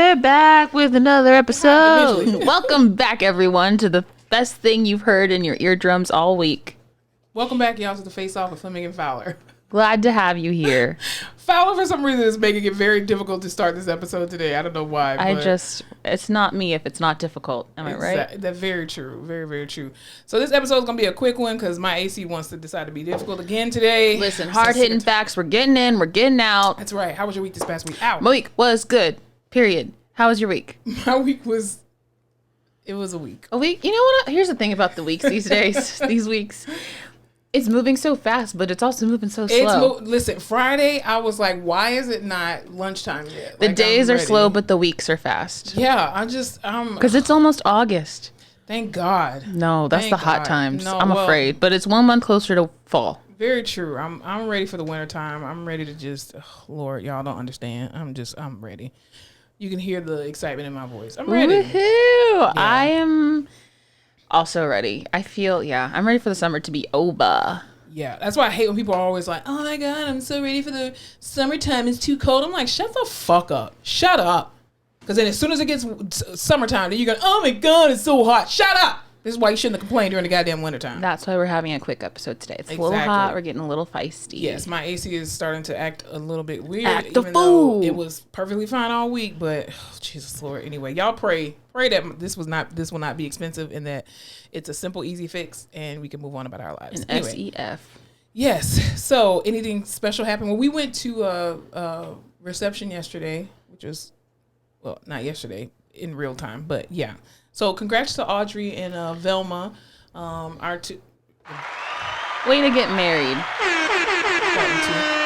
We're back with another episode. Welcome back, everyone, to the best thing you've heard in your eardrums all week. Welcome back, y'all, to the Face Off with Fleming and Fowler. Glad to have you here. Fowler, for some reason, is making it very difficult to start this episode today. I don't know why. It's not me if it's not difficult. Am I right? That's very true. Very, very true. So this episode is going to be a quick one because my AC wants to decide to be difficult again today. Listen, hard-hitting facts. We're getting in. We're getting out. That's right. How was your week this past week? Ow. My week was good. Period. How was your week? My week was... It was a week. A week? You know what? Here's the thing about the weeks these days. These weeks. It's moving so fast, but it's also moving so slow. Listen, Friday, I was like, why is it not lunchtime yet? The days are slow, but the weeks are fast. Yeah, because it's almost August. Thank God. No, that's the hot times. No, I'm afraid. But it's 1 month closer to fall. Very true. I'm ready for the winter time. I'm ready to just, Lord, y'all don't understand. I'm ready. You can hear the excitement in my voice. I'm ready. Woohoo! Yeah. I am also ready. I'm ready for the summer to be over. Yeah, that's why I hate when people are always like, oh my God, I'm so ready for the summertime. It's too cold. I'm like, shut the fuck up. Shut up. Because then as soon as it gets summertime, then you're going, oh my God, it's so hot. Shut up. This is why you shouldn't have complained during the goddamn wintertime. That's why we're having a quick episode today. It's a little hot. We're getting a little feisty. Yes, my AC is starting to act a little bit weird. Even though it was perfectly fine all week. But, Jesus Lord. Anyway, y'all pray that this will not be expensive and that it's a simple, easy fix and we can move on about our lives. Anyway. SEF. Yes. So, anything special happened? Well, we went to a reception yesterday, which was, well, not yesterday in real time, but yeah. So congrats to Audrey and Velma, our two. Way to get married.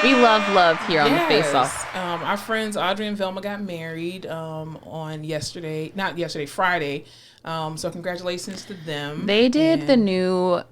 We love here on the Face Off. Our friends Audrey and Velma got married Friday. So congratulations to them. They did the new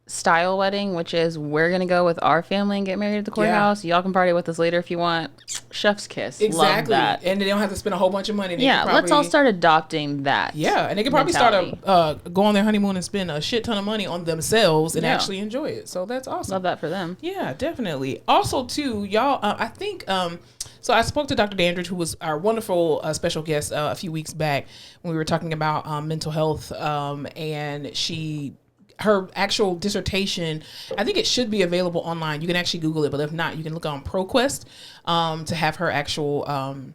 style wedding, which is we're going to go with our family and get married at the courthouse. Yeah. Y'all can party with us later if you want. Chef's kiss. Exactly. Love that. And they don't have to spend a whole bunch of money. Let's all start adopting that. Yeah, and they can probably go on their honeymoon and spend a shit ton of money on themselves and actually enjoy it. So that's awesome. Love that for them. Yeah, definitely. Also, too, y'all, I think... So I spoke to Dr. Dandridge, who was our wonderful special guest a few weeks back when we were talking about mental health, and her actual dissertation, I think it should be available online. You can actually Google it, but if not, you can look on ProQuest to have her actual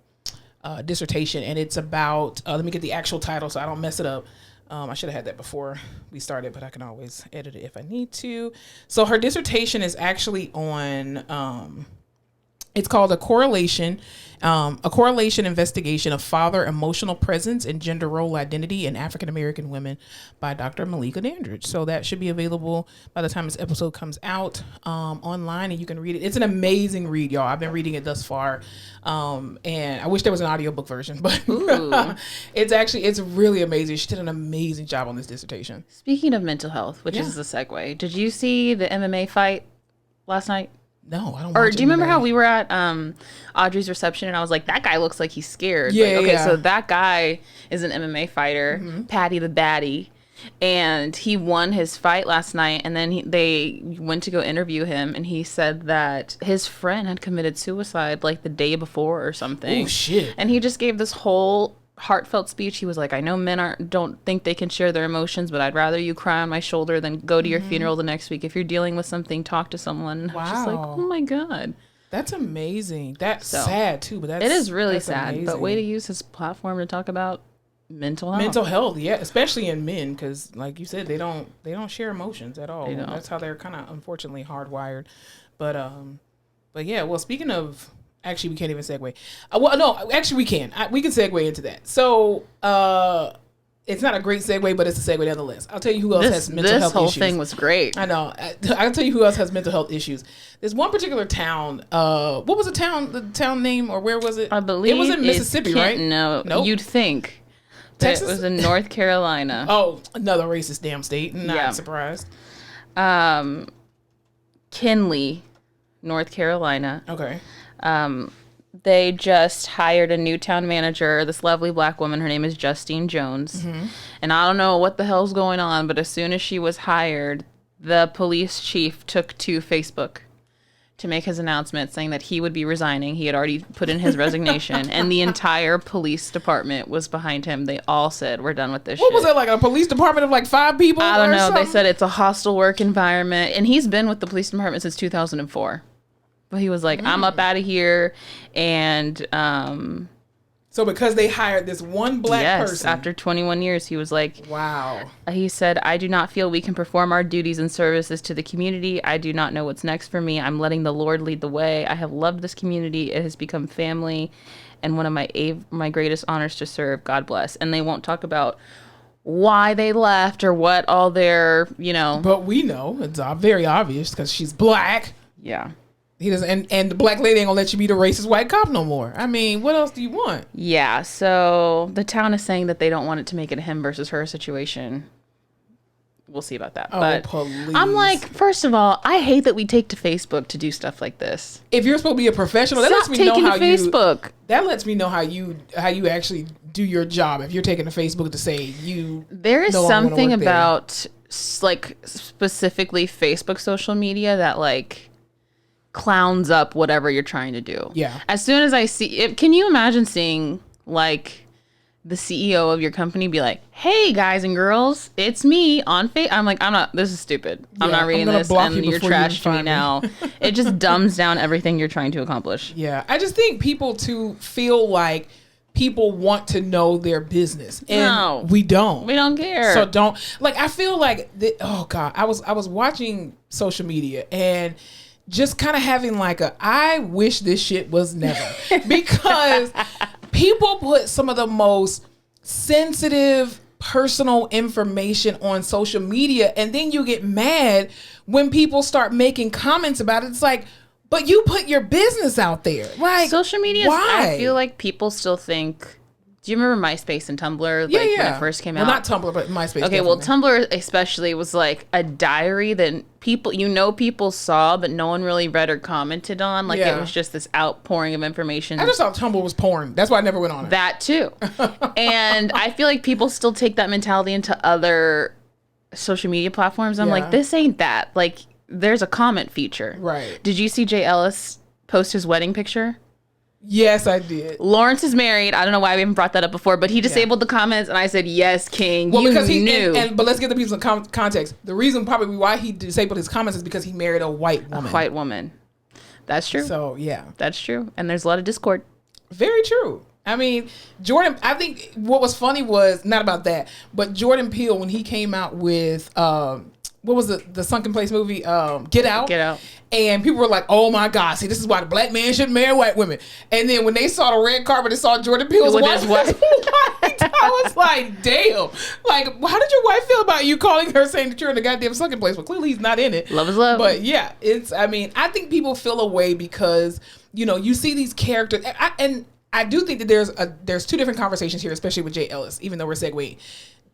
dissertation. And it's about, let me get the actual title so I don't mess it up. I should have had that before we started, but I can always edit it if I need to. So her dissertation is actually on... It's called a correlation investigation of father emotional presence and gender role identity in African American women by Dr. Malika Dandridge. So that should be available by the time this episode comes out online, and you can read it. It's an amazing read, y'all. I've been reading it thus far, and I wish there was an audiobook version, but it's really amazing. She did an amazing job on this dissertation. Speaking of mental health, which is the segue, did you see the MMA fight last night? No, I don't. Or do you remember how we were at Audrey's reception and I was like, that guy looks like he's scared. So that guy is an MMA fighter, Patty the Baddie, and he won his fight last night. And then they went to go interview him, and he said that his friend had committed suicide like the day before or something. Oh shit! And he just gave this whole heartfelt speech. He was like, I know men don't think they can share their emotions, but I'd rather you cry on my shoulder than go to your funeral the next week. If you're dealing with something, talk to someone. Wow. Just like, oh my God. That's amazing. That's sad too, but it is really sad. Amazing. But way to use his platform to talk about mental health. Mental health, yeah, especially in men, because like you said, they don't share emotions at all. That's how they're kind of unfortunately hardwired. But yeah. Well, speaking of. Actually, we can't even segue. Well, no, actually, we can. We can segue into that. So, it's not a great segue, but it's a segue nonetheless. I'll tell you who else has mental health issues. This whole thing was great. I know. I'll tell you who else has mental health issues. There's one particular town. What was the town name, or where was it? I believe it was in Mississippi, right? No, nope. You'd think. Texas? It was in North Carolina. Oh, another racist damn state. Not surprised. Kinley, North Carolina. Okay. They just hired a new town manager, this lovely black woman. Her name is Justine Jones. And I don't know what the hell's going on, but as soon as she was hired, the police chief took to Facebook to make his announcement saying that he would be resigning. He had already put in his resignation, and the entire police department was behind him. They all said, we're done with this What shit. was it, like a police department of like 5 people? I don't know. Something? They said it's a hostile work environment, and he's been with the police department since 2004. But he was like, I'm up out of here, and so because they hired this one black person. After 21 years, he was like, wow. He said, I do not feel we can perform our duties and services to the community. I do not know what's next for me. I'm letting the Lord lead the way. I have loved this community. It has become family and one of my greatest honors to serve. God bless. And they won't talk about why they left or what all their, But we know. It's very obvious because she's black. Yeah. He doesn't, and the black lady ain't gonna let you be the racist white cop no more. I mean, what else do you want? Yeah, so the town is saying that they don't want it to make it a him versus her situation. We'll see about that. Oh, but please. I'm like, first of all, I hate that we take to Facebook to do stuff like this. If you're supposed to be a professional, that lets me know how Facebook. That lets me know how you actually do your job. If you're taking to Facebook to say you, there is something about like specifically Facebook social media that like clowns up whatever you're trying to do. Yeah. As soon as I see it, can you imagine seeing like the CEO of your company be like, "Hey guys and girls, it's me on Facebook." I'm like, this is stupid. I'm not reading this, and you're trashing me now. It just dumbs down everything you're trying to accomplish. Yeah. I just think people too feel like people want to know their business, and no, we don't. We don't care. So don't, like, I feel like oh God, I was watching social media and just kind of having like I wish this shit was never, because people put some of the most sensitive personal information on social media, and then you get mad when people start making comments about it. It's like, but you put your business out there. Like, social media, why? I feel like people still think. Do you remember MySpace and Tumblr? When it first came out? Well, not Tumblr, but MySpace. Okay, definitely. well, Tumblr especially was like a diary that people saw, but no one really read or commented on. Like, it was just this outpouring of information. I just thought Tumblr was porn. That's why I never went on it. That too. And I feel like people still take that mentality into other social media platforms. I'm like, this ain't that. Like, there's a comment feature. Right. Did you see Jay Ellis post his wedding picture? Yes, I did. Lawrence is married. I don't know why we haven't brought that up before, but he disabled the comments, and I said, "Yes, King." Well, because he knew. But let's give the people some context. The reason probably why he disabled his comments is because he married a white woman. A white woman. That's true. So yeah, that's true. And there's a lot of discord. Very true. I mean, Jordan. I think what was funny was not about that, but Jordan Peele when he came out with what was the sunken place movie? Get Out. Get Out. And people were like, "Oh my God! See, this is why the black man shouldn't marry white women." And then when they saw the red carpet and saw Jordan Peele's wife, I was like, "Damn! Like, how did your wife feel about you calling her saying that you're in the goddamn sunken place?" Well, clearly he's not in it. Love is love. But yeah, it's. I mean, I think people feel a way because you see these characters, and I do think that there's two different conversations here, especially with Jay Ellis. Even though we're segueing,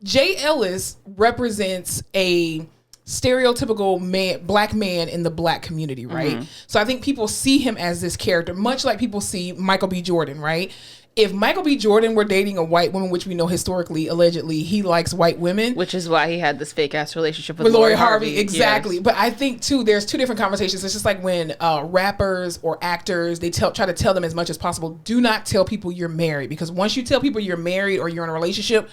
Jay Ellis represents a stereotypical black man in the black community, right? Mm-hmm. So I think people see him as this character, much like people see Michael B. Jordan, right? If Michael B. Jordan were dating a white woman, which we know historically, allegedly, he likes white women. Which is why he had this fake-ass relationship with Lori Harvey. Exactly. Yes. But I think, too, there's two different conversations. It's just like when rappers or actors, they try to tell them as much as possible, do not tell people you're married. Because once you tell people you're married or you're in a relationship,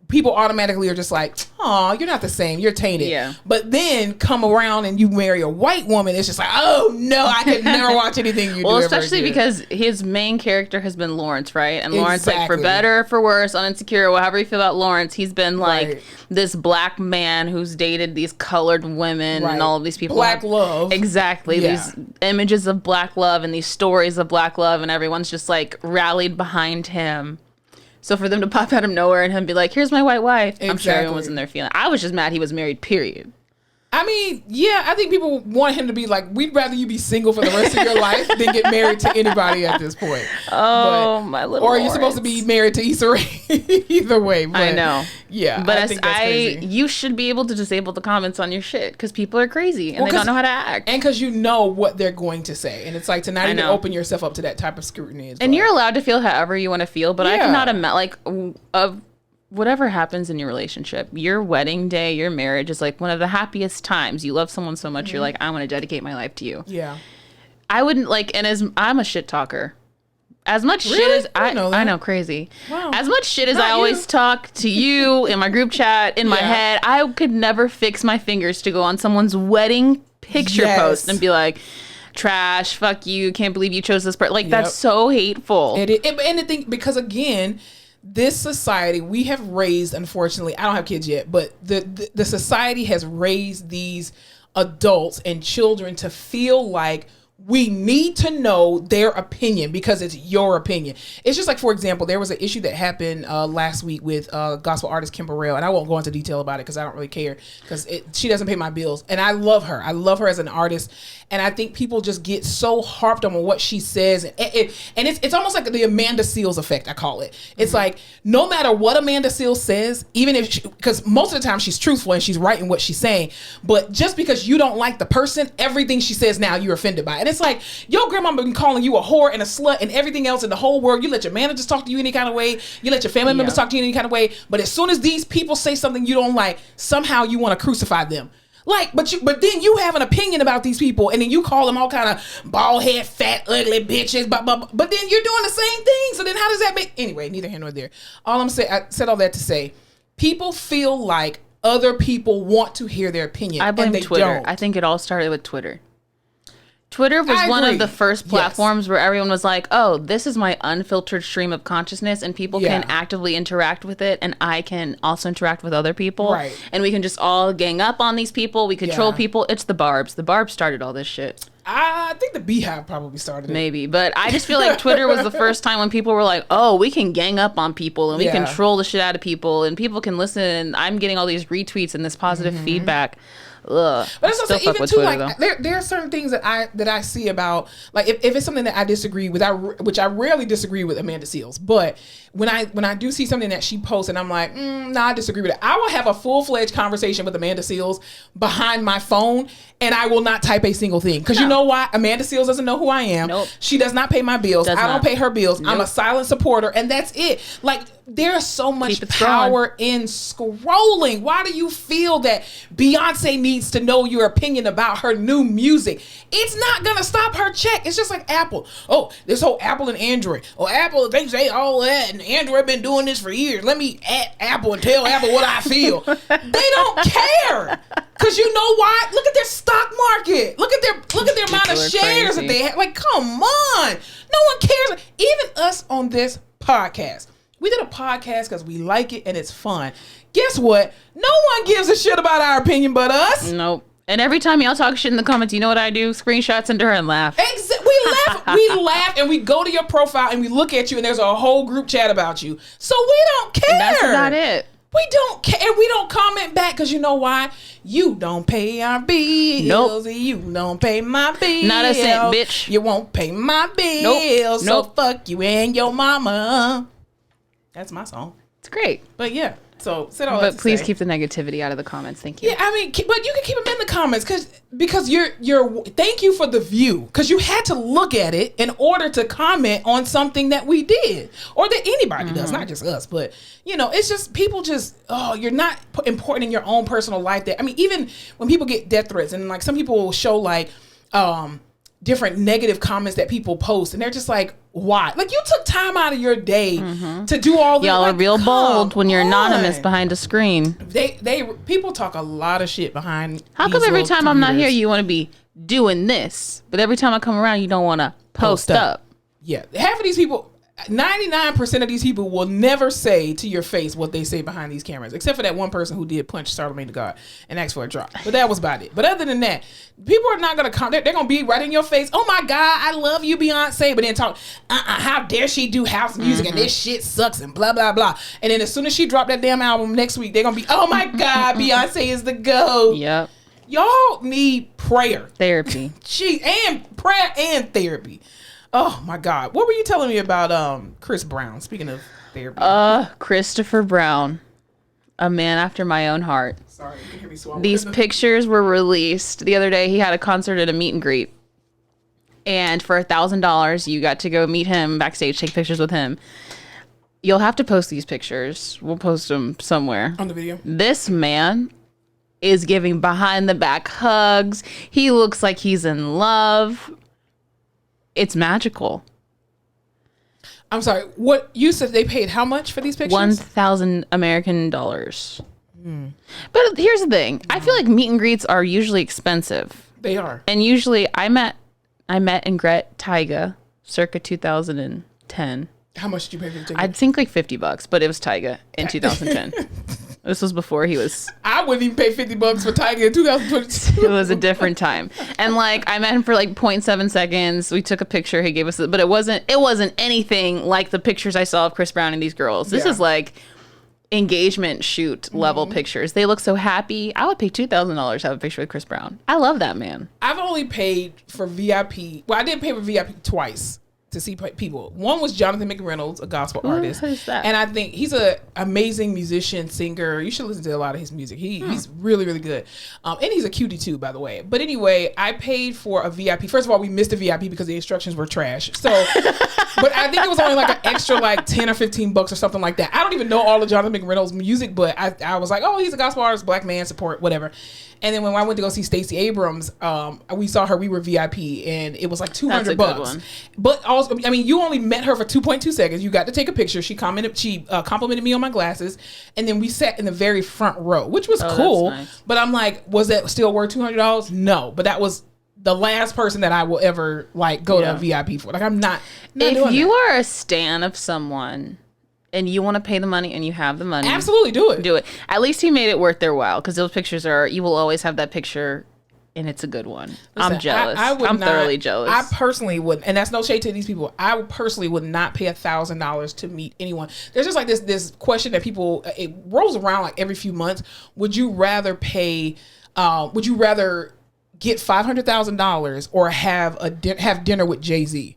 people automatically are just like, "Oh, you're not the same. You're tainted." Yeah. But then come around and you marry a white woman, it's just like, "Oh no, I could never watch anything you do." Well, especially because his main character has been Lawrence, right? And Lawrence, like, for better or for worse, on Insecure, however you feel about Lawrence, he's been like this black man who's dated these colored women and all of these people. Black love. Exactly. Yeah. These images of black love and these stories of black love, and everyone's just like rallied behind him. So for them to pop out of nowhere and him be like, "Here's my white wife," exactly. I'm sure everyone was in their feeling. I was just mad he was married, period. I mean, yeah, I think people want him to be like, we'd rather you be single for the rest of your life than get married to anybody at this point. Oh, my little Or you're supposed to be married to Issa Rae. Either way. But I know. Yeah, but I think that's crazy. You should be able to disable the comments on your shit because people are crazy and they don't know how to act. And because you know what they're going to say. And it's like to not even open yourself up to that type of scrutiny. And you're allowed to feel however you want to feel, but I cannot imagine, whatever happens in your relationship, your wedding day, your marriage is like one of the happiest times. You love someone so much, you're like, I want to dedicate my life to you. Yeah. I wouldn't like, and as I'm a shit talker. As much shit as I know, crazy. Wow. As much shit as I always talk to you in my group chat, in my head, I could never fix my fingers to go on someone's wedding picture post and be like, trash, fuck you, can't believe you chose this person. Like, that's so hateful. And the thing, because again, this society, we have raised, unfortunately, I don't have kids yet, but the society has raised these adults and children to feel like we need to know their opinion because it's your opinion. It's just like, for example, there was an issue that happened last week with gospel artist Kim Burrell, and I won't go into detail about it because I don't really care because she doesn't pay my bills, and I love her. I love her as an artist, and I think people just get so harped on what she says, and it's almost like the Amanda Seales effect, I call it. It's like, no matter what Amanda Seales says, even if because most of the time she's truthful and she's right in what she's saying, but just because you don't like the person, everything she says now you're offended by it. And it's like, your grandma been calling you a whore and a slut and everything else in the whole world. You let your managers talk to you any kind of way. You let your family members talk to you any kind of way. But as soon as these people say something you don't like, somehow you want to crucify them. Like, but then you have an opinion about these people, and then you call them all kind of bald head, fat, ugly bitches. But then you're doing the same thing. So then how does that make? Anyway, neither here nor there. All I'm saying, I said all that to say, people feel like other people want to hear their opinion. I blame Twitter. Don't. I think it all started with Twitter. Twitter was one of the first platforms where everyone was like, oh, this is my unfiltered stream of consciousness, and people can actively interact with it, and I can also interact with other people. Right. And we can just all gang up on these people. We control people. It's the Barbs. The Barbs started all this shit. I think the Beehive probably started it. Maybe. But I just feel like Twitter was the first time when people were like, oh, we can gang up on people, and we control the shit out of people, and people can listen, and I'm getting all these retweets and this positive feedback. Ugh. But it's also even too Twitter, like there are certain things that I see about, like, if it's something that I disagree with, which I rarely disagree with Amanda Seales, but when I do see something that she posts and I'm like, I disagree with it, I will have a full-fledged conversation with Amanda Seales behind my phone, and I will not type a single thing because you know why? Amanda Seales doesn't know who I am. Nope. She does not pay my bills. I don't pay her bills. Nope. I'm a silent supporter, and that's it. Like, there's so much power in scrolling. Why do you feel that Beyonce needs to know your opinion about her new music? It's not gonna stop her check. It's just like Apple. Oh, this whole Apple and Android. Oh, Apple, they say all that, and Android been doing this for years. Let me at Apple and tell Apple what I feel. They don't care. Cause you know why? Look at their stock market. Look at their amount of shares that they have. Like, come on. No one cares. Even us on this podcast. We did a podcast because we like it and it's fun. Guess what? No one gives a shit about our opinion but us. Nope. And every time y'all talk shit in the comments, you know what I do? Screenshots into her and laugh. We laugh and we go to your profile and we look at you and there's a whole group chat about you. So we don't care. And that's about it. We don't care. We don't comment back because you know why? You don't pay our bills. Nope. You don't pay my bills. Not a cent, bitch. You won't pay my bills. So fuck you and your mama. That's my song. It's great. But yeah. So said all that to please say. keep the negativity out of the comments. Thank you. Yeah, I mean, but you can keep them in the comments because you're thank you for the view because you had to look at it in order to comment on something that we did or that anybody does, not just us. But you know, it's just people just you're not important in your own personal life. That I mean, even when people get death threats and like some people will show like different negative comments that people post and they're just like, why? Like, you took time out of your day to do all this. Y'all are real bold when you're anonymous behind a screen. People talk a lot of shit behind. How come every time I'm not here you want to be doing this, but every time I come around you don't want to post up? Yeah, half of these people, 99% of these people will never say to your face what they say behind these cameras, except for that one person who did punch Charlamagne the God and ask for a drop. But that was about it. But other than that, people are not going to come. They're going to be right in your face. Oh my God, I love you, Beyonce. But then talk, how dare she do house music and this shit sucks and blah, blah, blah. And then as soon as she dropped that damn album next week, they're going to be, oh my God, Beyonce is the GOAT. Yep. Y'all need prayer. Therapy. And prayer and therapy. Oh my God. What were you telling me about Chris Brown? Speaking of therapy. Christopher Brown. A man after my own heart. Sorry, you can hear me swallow. These pictures were released the other day. He had a concert at a meet and greet. And for $1,000, you got to go meet him backstage, take pictures with him. You'll have to post these pictures. We'll post them somewhere. On the video. This man is giving behind the back hugs. He looks like he's in love. it's magical. I'm sorry. What you said? They paid how much for these pictures? 1,000 American dollars. But here's the thing. I feel like meet and greets are usually expensive. They are. And usually I met and Gret Tyga circa 2010. How much did you pay for the ticket? I'd think like $50, but it was Tyga in 2010. This was before he was. I wouldn't even pay $50 for Tyga in 2022. It was a different time, and like I met him for like 0.7 seconds. We took a picture. He gave us, but it wasn't anything like the pictures I saw of Chris Brown and these girls. This is like engagement shoot level pictures. They look so happy. I would pay $2,000 to have a picture with Chris Brown. I love that man. I've only paid for VIP. Well, I did pay for VIP twice to see people. One was Jonathan McReynolds, a gospel artist. Who's that? And I think he's an amazing musician, singer. You should listen to a lot of his music. He's really, really good. And he's a cutie too, by the way. But anyway, I paid for a VIP. First of all, we missed a VIP because the instructions were trash. So, but I think it was only like an extra like 10 or $15 or something like that. I don't even know all of Jonathan McReynolds' music, but I was like, oh, he's a gospel artist, black man, support, whatever. And then when I went to go see Stacey Abrams, we saw her. We were VIP, and it was like $200. But also, I mean, you only met her for 2.2 seconds. You got to take a picture. She complimented me on my glasses, and then we sat in the very front row, which was cool. Nice. But I'm like, was that still worth $200? No, but that was the last person that I will ever like go to a VIP for. Like, I'm not if you are a stan of someone and you want to pay the money and you have the money, absolutely do it. At least he made it worth their while, because those pictures you will always have that picture, and it's a good one. Listen, I'm jealous. I'm thoroughly jealous. I personally would, and that's no shade to these people, I personally would not pay $1,000 to meet anyone. There's just like this question that people, it rolls around like every few months. Would you rather get $500,000 or have dinner with Jay-Z?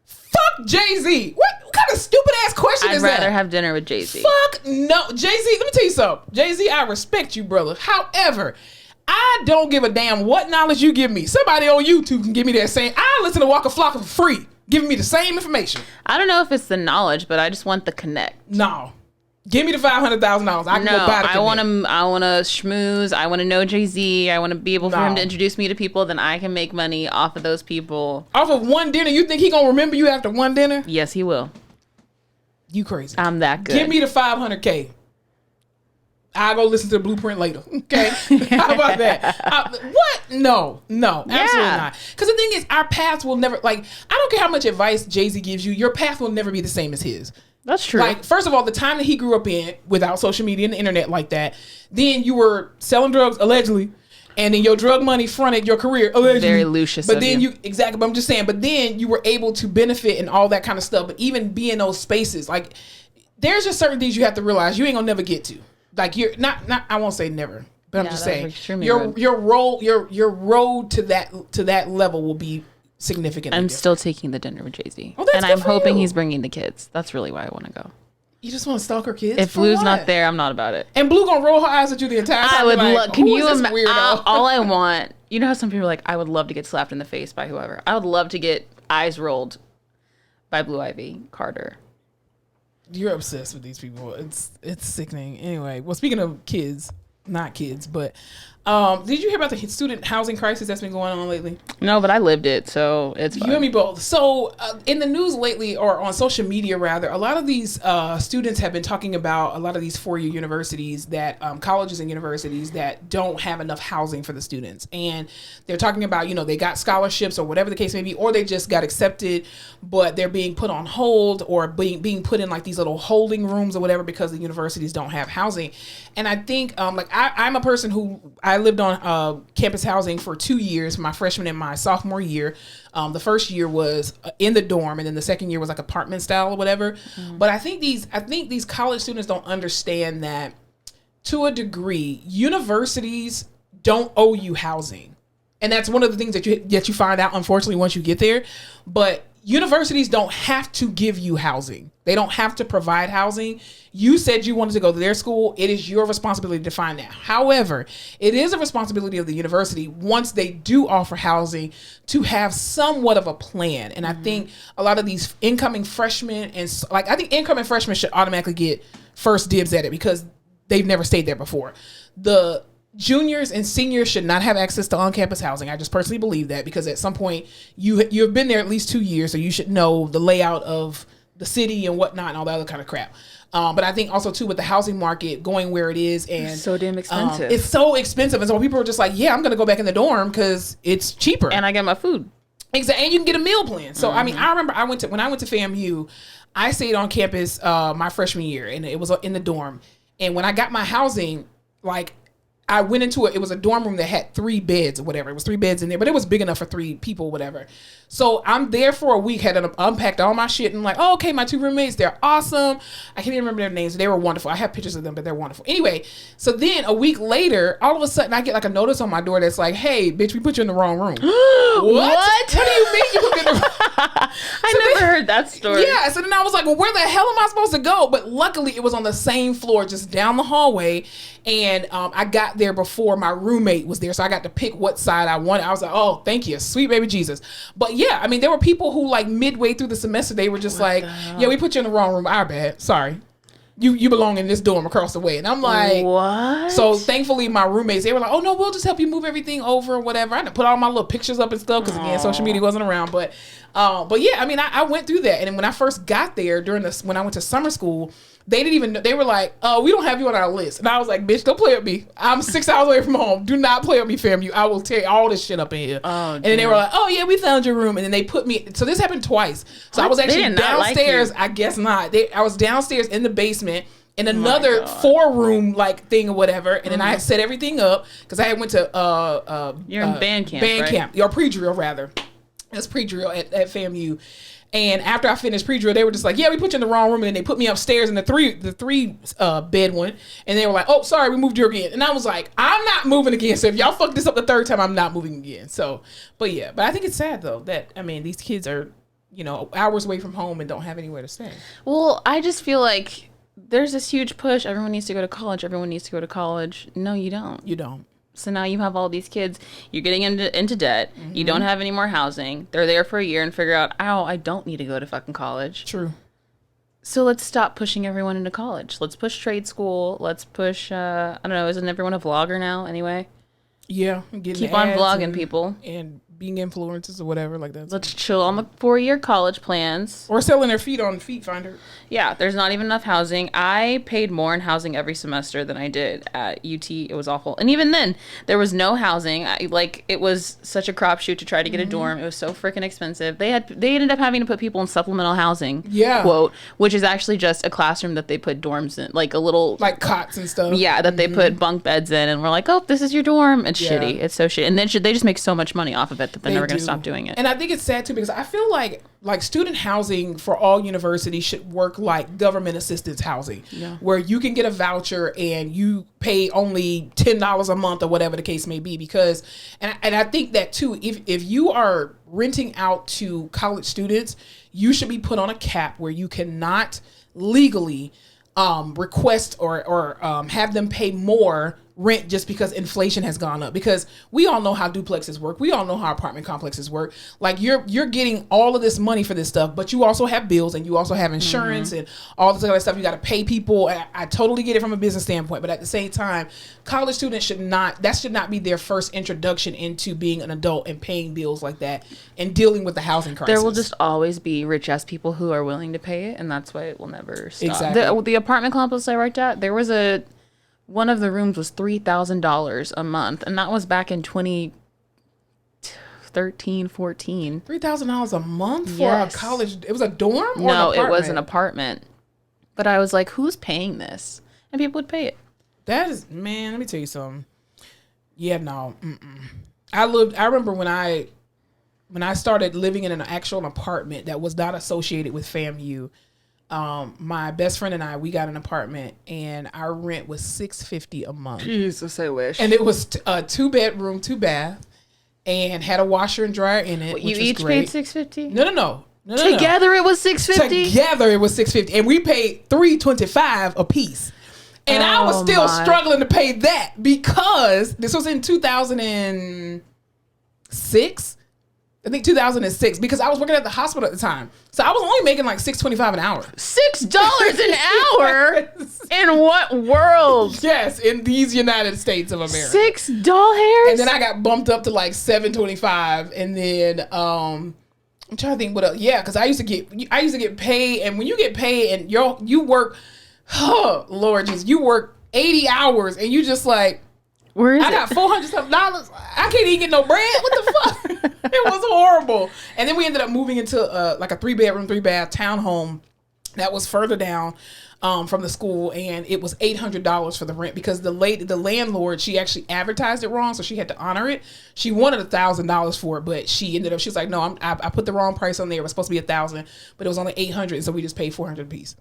Fuck Jay-Z. What kind of stupid ass question is that? I'd rather have dinner with Jay-Z. Fuck no. Jay-Z, let me tell you something. Jay-Z, I respect you, brother. However, I don't give a damn what knowledge you give me. Somebody on YouTube can give me that same. I listen to Waka Flocka for free, giving me the same information. I don't know if it's the knowledge, but I just want the connect. No. Give me the $500,000. I can go buy the connect. I want to schmooze. I want to know Jay-Z. I want to be able for him to introduce me to people. Then I can make money off of those people. Off of one dinner? You think he going to remember you after one dinner? Yes, he will. You crazy. I'm that good. Give me the $500K. I'll go listen to the blueprint later. Okay? How about that? What? No, absolutely not. Because the thing is, our paths will never, like, I don't care how much advice Jay-Z gives you, your path will never be the same as his. That's true. Like, first of all, the time that he grew up in without social media and the internet like that, then you were selling drugs, allegedly, and then your drug money fronted your career, allegedly. Very Lucius. But then exactly, but I'm just saying, but then you were able to benefit and all that kind of stuff. But even be in those spaces, like, there's just certain things you have to realize you ain't gonna never get to. Like, you're not I won't say never, but I'm just saying your road to that level will be significantly I'm different. still taking the dinner with Jay-Z. Oh, and I'm hoping he's bringing the kids. That's really why I want to go. You just want to stalk her kids? If Blue's not there, I'm not about it. And Blue gonna roll her eyes at you the entire time. I would love. Can you imagine? All I want, you know how some people are like, I would love to get slapped in the face by whoever. I would love to get eyes rolled by Blue Ivy Carter. You're obsessed with these people. It's sickening. Anyway, well, speaking of kids, not kids, but did you hear about the student housing crisis that's been going on lately? No, but I lived it, so it's fine. You and me both. So in the news lately, or on social media rather, a lot of these students have been talking about a lot of these four-year universities that colleges and universities that don't have enough housing for the students, and they're talking about, you know, they got scholarships or whatever the case may be, or they just got accepted, but they're being put on hold or being put in like these little holding rooms or whatever because the universities don't have housing. And I think I'm a person who I lived on campus housing for 2 years, my freshman and my sophomore year. The first year was in the dorm, and then the second year was like apartment style or whatever. But I think these college students don't understand that, to a degree, universities don't owe you housing, and that's one of the things that you find out, unfortunately, once you get there. But universities don't have to give you housing. They don't have to provide housing. You said you wanted to go to their school. It is your responsibility to find that. However, it is a responsibility of the university, once they do offer housing, to have somewhat of a plan. And I think a lot of these incoming freshmen, and like, I think incoming freshmen should automatically get first dibs at it because they've never stayed there before. The juniors and seniors should not have access to on-campus housing. I just personally believe that, because at some point you've been there at least 2 years, so you should know the layout of the city and whatnot and all that other kind of crap. But I think also too, with the housing market going where it is, and it's so damn expensive. It's so expensive, and so people are just like, yeah, I'm gonna go back in the dorm because it's cheaper and I get my food. Exactly, and you can get a meal plan. So I mean, I remember when I went to FAMU, I stayed on campus my freshman year, and it was in the dorm. And when I got my housing, like, I went into it. It was a dorm room that had 3 beds or whatever. It was 3 beds in there, but it was big enough for 3 people, whatever. So I'm there for a week, had unpacked all my shit, and like, oh, okay, my 2 roommates, they're awesome. I can't even remember their names. They were wonderful. I have pictures of them, but they're wonderful. Anyway, so then a week later, all of a sudden, I get like a notice on my door that's like, hey, bitch, we put you in the wrong room. What do you mean you put me in the wrong? I never heard that story. Yeah, so then I was like, well, where the hell am I supposed to go? But luckily, it was on the same floor, just down the hallway. And I got there before my roommate was there, so I got to pick what side I wanted. I was like, oh, thank you, sweet baby Jesus. But yeah, I mean, there were people who, like, midway through the semester, they were just like, yeah, we put you in the wrong room. Our bad. Sorry. You belong in this dorm across the way. And I'm like, what? So thankfully, my roommates, they were like, oh, no, we'll just help you move everything over or whatever. I had to put all my little pictures up and stuff because, again, social media wasn't around. But yeah, I mean, I went through that. And then when I first got there, when I went to summer school, they didn't even know. They were like, we don't have you on our list. And I was like, bitch, don't play with me. I'm 6 hours away from home. Do not play with me, FAMU. I will tear all this shit up in here. Oh, and then they were like, oh, yeah, we found your room. And then they put me. So this happened twice. So I was actually downstairs. I guess not. I was downstairs in the basement in another 4-room like thing or whatever. And then I had set everything up because I had went to you're in band camp, right? Or pre-drill, rather. It's pre-drill at FAMU. And after I finished pre-drill, they were just like, yeah, we put you in the wrong room. And then they put me upstairs in the three bed one. And they were like, oh, sorry, we moved you again. And I was like, I'm not moving again. So if y'all fuck this up the 3rd time, I'm not moving again. So, but yeah. But I think it's sad, though, that, I mean, these kids are, hours away from home and don't have anywhere to stay. Well, I just feel like there's this huge push. Everyone needs to go to college. Everyone needs to go to college. No, you don't. You don't. So now you have all these kids, you're getting into debt, you don't have any more housing, they're there for a year and figure out, I don't need to go to fucking college. True. So let's stop pushing everyone into college. Let's push trade school. Let's push, I don't know, isn't everyone a vlogger now anyway? Yeah. Keep on vlogging, people. And being influencers or whatever like that. Let's chill on the 4-year college plans. Or selling their feet on Feet Finder. Yeah, there's not even enough housing. I paid more in housing every semester than I did at UT. It was awful. And even then, there was no housing. It was such a crapshoot to try to get a dorm. It was so freaking expensive. They ended up having to put people in supplemental housing. Yeah. Quote, which is actually just a classroom that they put dorms in, like a little, like cots and stuff. Yeah, that they put bunk beds in, and we're like, oh, this is your dorm. It's shitty. It's so shitty. And then they just make so much money off of it that they're never going to stop doing it. And I think it's sad too, because I feel like student housing for all universities should work like government assistance housing, where you can get a voucher and you pay only $10 a month or whatever the case may be. Because, and I think that too, if you are renting out to college students, you should be put on a cap where you cannot legally request or have them pay more rent just because inflation has gone up, because we all know how duplexes work. We all know how apartment complexes work. Like you're getting all of this money for this stuff, but you also have bills and you also have insurance and all this other stuff. You got to pay people. I totally get it from a business standpoint, but at the same time, college students should not be their first introduction into being an adult and paying bills like that and dealing with the housing crisis. There will just always be rich ass people who are willing to pay it, and that's why it will never stop. Exactly. The apartment complex I worked at, there was one of the rooms was $3,000 a month, and that was back in 2013, 14. $3,000 a month for a college? It was a dorm or an apartment? No, it was an apartment. But I was like, who's paying this? And people would pay it. That is, man, let me tell you something. Yeah, no. I remember when I started living in an actual apartment that was not associated with FAMU. My best friend and I, we got an apartment and our rent was $650 a month. Jesus, I wish. And it was a 2-bedroom, 2-bath, and had a washer and dryer in it. You each paid $650? No. Together it was $650? Together it was $650, and we paid $325 a piece. And I was still struggling to pay that because this was in 2006. I think 2006, because I was working at the hospital at the time. So I was only making like $6.25 an hour. $6 an hour in In what world? Yes, in these United States of America. 6 doll hairs? And then I got bumped up to like $7.25, and then I'm trying to think what else. Yeah, because I used to get paid, and when you get paid and you work, oh Lord Jesus, you work 80 hours, and you just like, where is I got $400 something. I can't even get no bread. What the fuck? It was horrible. And then we ended up moving into like a 3-bedroom, 3-bath townhome that was further down from the school, and it was $800 for the rent because the landlord, she actually advertised it wrong, so she had to honor it. She wanted $1,000 for it, but she was like, no, I put the wrong price on there. It was supposed to be $1,000, but it was only $800, so we just paid $400 a piece.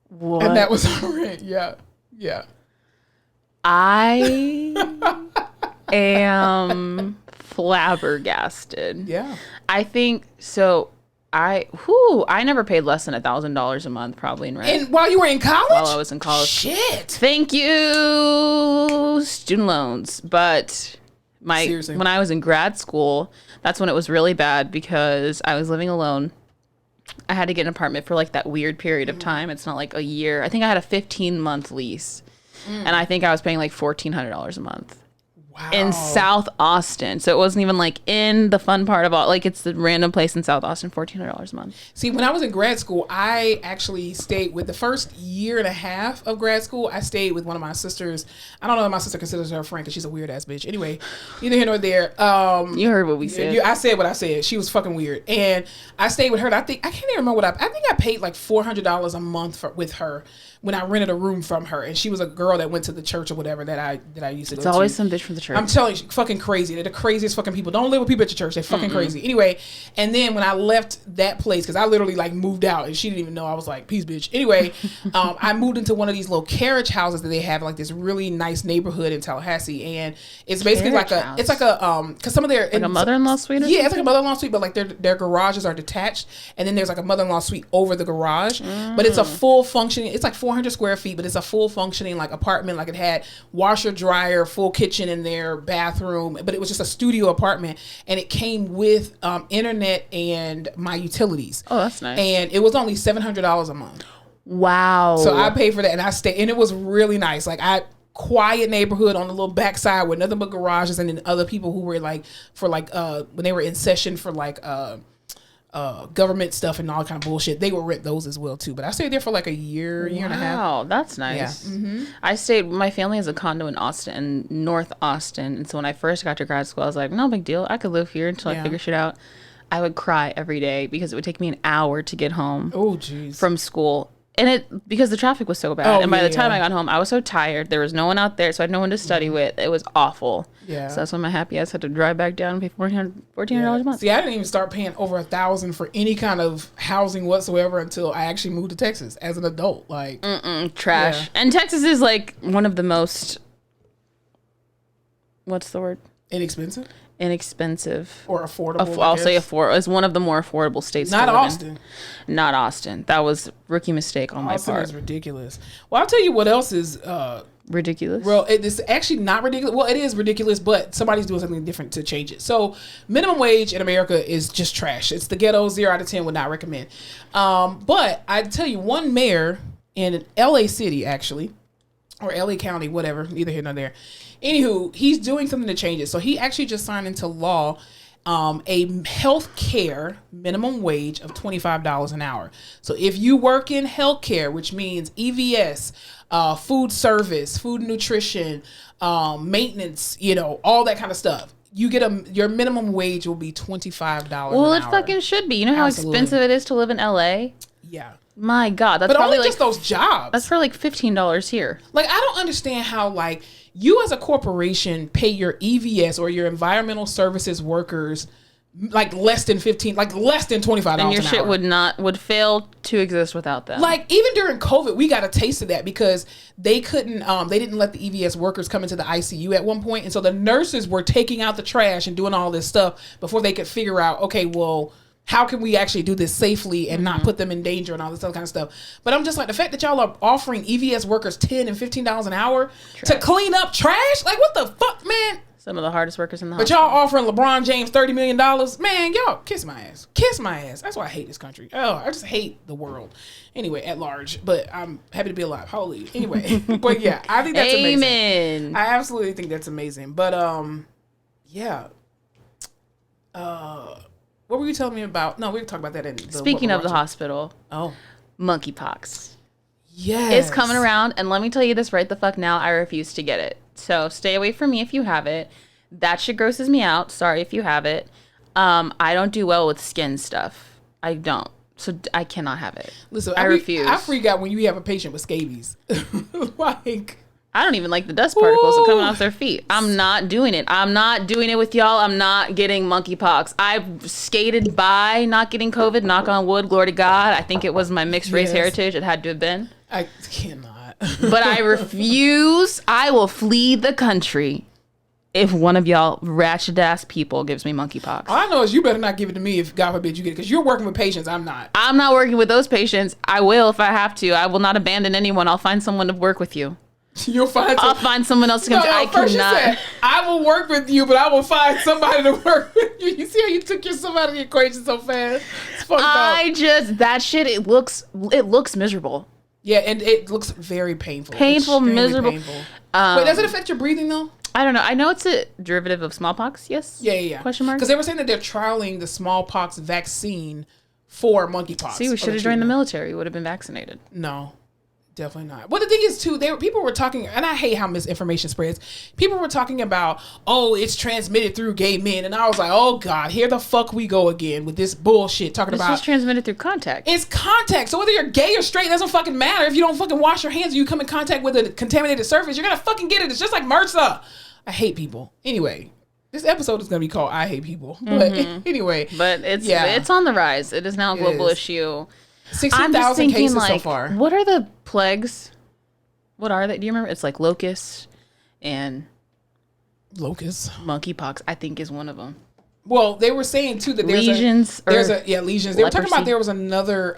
What? And that was our rent. Yeah. I am flabbergasted. Yeah. I think so. I never paid less than $1,000 a month probably in rent. And while you were in college? While I was in college. Shit. Thank you, student loans. But when I was in grad school, that's when it was really bad because I was living alone. I had to get an apartment for like that weird period of time. It's not like a year. I think I had a 15-month lease. And I think I was paying like $1,400 a month. Wow. In South Austin. So it wasn't even like in the fun part of all, like it's the random place in South Austin, $1,400 a month. See, when I was in grad school, I actually stayed with the first year and a half of grad school. I stayed with one of my sisters. I don't know if my sister considers her a friend because she's a weird ass bitch. Anyway, neither here nor there. You heard what we said. I said what I said. She was fucking weird. And I stayed with her. I can't even remember I think I paid like $400 a month with her when I rented a room from her. And she was a girl that went to the church or whatever that I used to go to. It's always some bitch from the church. I'm telling you, fucking crazy. They're the craziest fucking people. Don't live with people at your church. They're fucking crazy. Anyway, and then when I left that place, because I literally like moved out and she didn't even know, I was like, peace, bitch. Anyway, I moved into one of these little carriage houses that they have, like this really nice neighborhood in Tallahassee, and it's basically because some of their like a mother-in-law suite. Yeah, it's like a mother-in-law suite, but like their garages are detached, and then there's like a mother-in-law suite over the garage. But it's a full functioning. It's like 400 square feet, but it's a full functioning like apartment. Like it had washer, dryer, full kitchen in there, bathroom, but it was just a studio apartment, and it came with internet and my utilities. Oh, that's nice. And it was only $700 a month. Wow. So I paid for that, and I stayed, and it was really nice. Like quiet neighborhood on the little backside with nothing but garages, and then other people who were like when they were in session for like government stuff and all kind of bullshit, they would rent those as well too. But I stayed there for like a year and a half. Wow, that's nice. Yeah. My family has a condo in Austin, North Austin, and so when I first got to grad school, I was like, no big deal, I could live here until I figure shit out. I would cry every day because it would take me an hour to get home. Oh, geez. From school. And because the traffic was so bad. And by the time I got home, I was so tired. There was no one out there, so I had no one to study with. It was awful. Yeah. So that's when my happy ass had to drive back down and pay $1,400 a month. See, I didn't even start paying over $1,000 for any kind of housing whatsoever until I actually moved to Texas as an adult. Like, trash. Yeah. And Texas is like one of the most, what's the word? Inexpensive or affordable. I'll say affordable. It's one of the more affordable states. Not Austin. Not Austin. That was rookie mistake on my part. Austin is ridiculous. Well, I'll tell you what else is ridiculous. Well, it's actually not ridiculous. Well, it is ridiculous, but somebody's doing something different to change it. So, minimum wage in America is just trash. It's the ghetto. 0 out of 10 would not recommend. But I tell you, one mayor in LA City, actually, or LA County, whatever, neither here nor there. Anywho, he's doing something to change it. So he actually just signed into law a health care minimum wage of $25 an hour. So if you work in healthcare, which means EVS, food service, food and nutrition, maintenance, all that kind of stuff, you get your minimum wage will be $25 an hour. Well, it fucking should be. You know how expensive it is to live in LA? Yeah. My God, that's but probably only just those jobs. That's for like $15 here. Like, I don't understand how like you as a corporation pay your EVS or your environmental services workers like less than $25 an hour. And your shit would fail to exist without them. Like even during COVID, we got a taste of that because they couldn't, they didn't let the EVS workers come into the ICU at one point, and so the nurses were taking out the trash and doing all this stuff before they could figure out, okay, well, how can we actually do this safely and not put them in danger and all this other kind of stuff? But I'm just like, the fact that y'all are offering EVS workers $10 and $15 an hour to clean up trash, like what the fuck, man? Some of the hardest workers in the But hospital. y'all offering LeBron James $30 million? Man, y'all kiss my ass. Kiss my ass. That's why I hate this country. Oh, I just hate the world. Anyway, at large. But I'm happy to be alive. Holy. Anyway. But yeah, I think that's amazing. Amen. I absolutely think that's amazing. But yeah. What were you telling me about? No, we can talk about that in the Speaking of the hospital. Oh. Monkeypox. Yes. It's coming around, and let me tell you this right the fuck now, I refuse to get it. So stay away from me if you have it. That shit grosses me out. Sorry if you have it. I don't do well with skin stuff. I don't. So I cannot have it. Listen, I refuse. I freak out when you have a patient with scabies. Like, I don't even like the dust particles coming off their feet. I'm not doing it. I'm not doing it with y'all. I'm not getting monkeypox. I've skated by not getting COVID. Knock on wood. Glory to God. I think it was my mixed race heritage. It had to have been. I cannot. But I refuse. I will flee the country if one of y'all ratchet ass people gives me monkeypox. All I know is you better not give it to me if God forbid you get it, because you're working with patients. I'm not. I'm not working with those patients. I will if I have to. I will not abandon anyone. I'll find someone to work with you. You'll find. I'll find someone else to come. I first cannot. You said, I will work with you, but I will find somebody to work with you. You see how you took yourself out of the equation so fast? It's fucked up. That shit. It looks miserable. Yeah, and it looks very painful. Painful, Extremely miserable. Painful. Wait, does it affect your breathing though? I don't know. I know it's a derivative of smallpox. Yes. Yeah. Question mark. Because they were saying that they're trialing the smallpox vaccine for monkeypox. See, we should have joined the military. We would have been vaccinated. No. Definitely not. Well, the thing is, too, people were talking, and I hate how misinformation spreads. People were talking about, oh, it's transmitted through gay men. And I was like, oh, God, here the fuck we go again with this bullshit talking about. It's just transmitted through contact. It's contact. So whether you're gay or straight, it doesn't fucking matter. If you don't fucking wash your hands and you come in contact with a contaminated surface, you're going to fucking get it. It's just like MRSA. I hate people. Anyway, this episode is going to be called I Hate People. But anyway. But it's on the rise. It is now a global issue. 16,000 cases so far. What are the plagues? What are they? Do you remember? It's like locusts and monkeypox, I think, is one of them. Well, they were saying too that lesions. Lesions. They were talking about there was another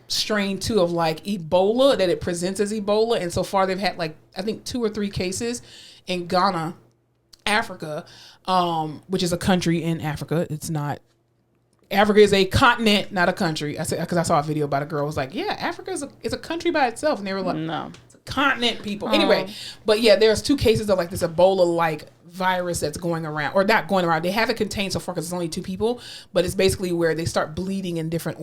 strain too of like Ebola, that it presents as Ebola, and so far they've had like I think 2 or 3 cases in Ghana, Africa, which is a country in Africa. It's not. Africa is a continent, not a country. I said because I saw a video about a girl who was like, "Yeah, Africa is a country by itself," and they were like, "No, it's a continent, people." Anyway, but yeah, there's 2 cases of like this Ebola-like virus that's going around, or not going around. They haven't contained so far because it's only 2 people, but it's basically where they start bleeding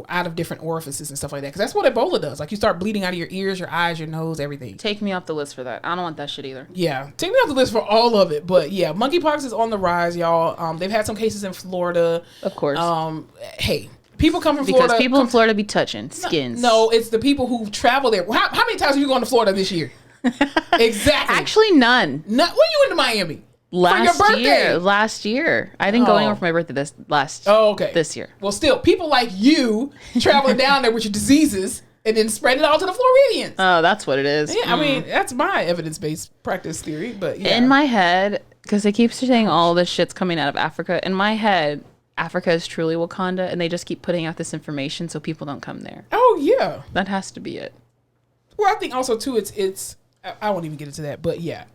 out of different orifices and stuff like that. Because that's what Ebola does. Like you start bleeding out of your ears, your eyes, your nose, everything. Take me off the list for that. I don't want that shit either. Yeah, take me off the list for all of it. But yeah, monkeypox is on the rise, y'all. They've had some cases in Florida, of course. Hey. People come from Florida. Because people in Florida be touching skins. No, it's the people who travel there. How many times have you gone to Florida this year? Exactly. Actually, none. When you went to Miami? Last year. I didn't go anywhere for my birthday this year. Well, still, people like you traveling down there with your diseases and then spread it all to the Floridians. Oh, that's what it is. Yeah, I mean, that's my evidence-based practice theory. But yeah. In my head, because they keep saying all this shit's coming out of Africa, in my head, Africa is truly Wakanda, and they just keep putting out this information so people don't come there. Oh, yeah. That has to be it. Well, I think also, too, it's I won't even get into that, but yeah,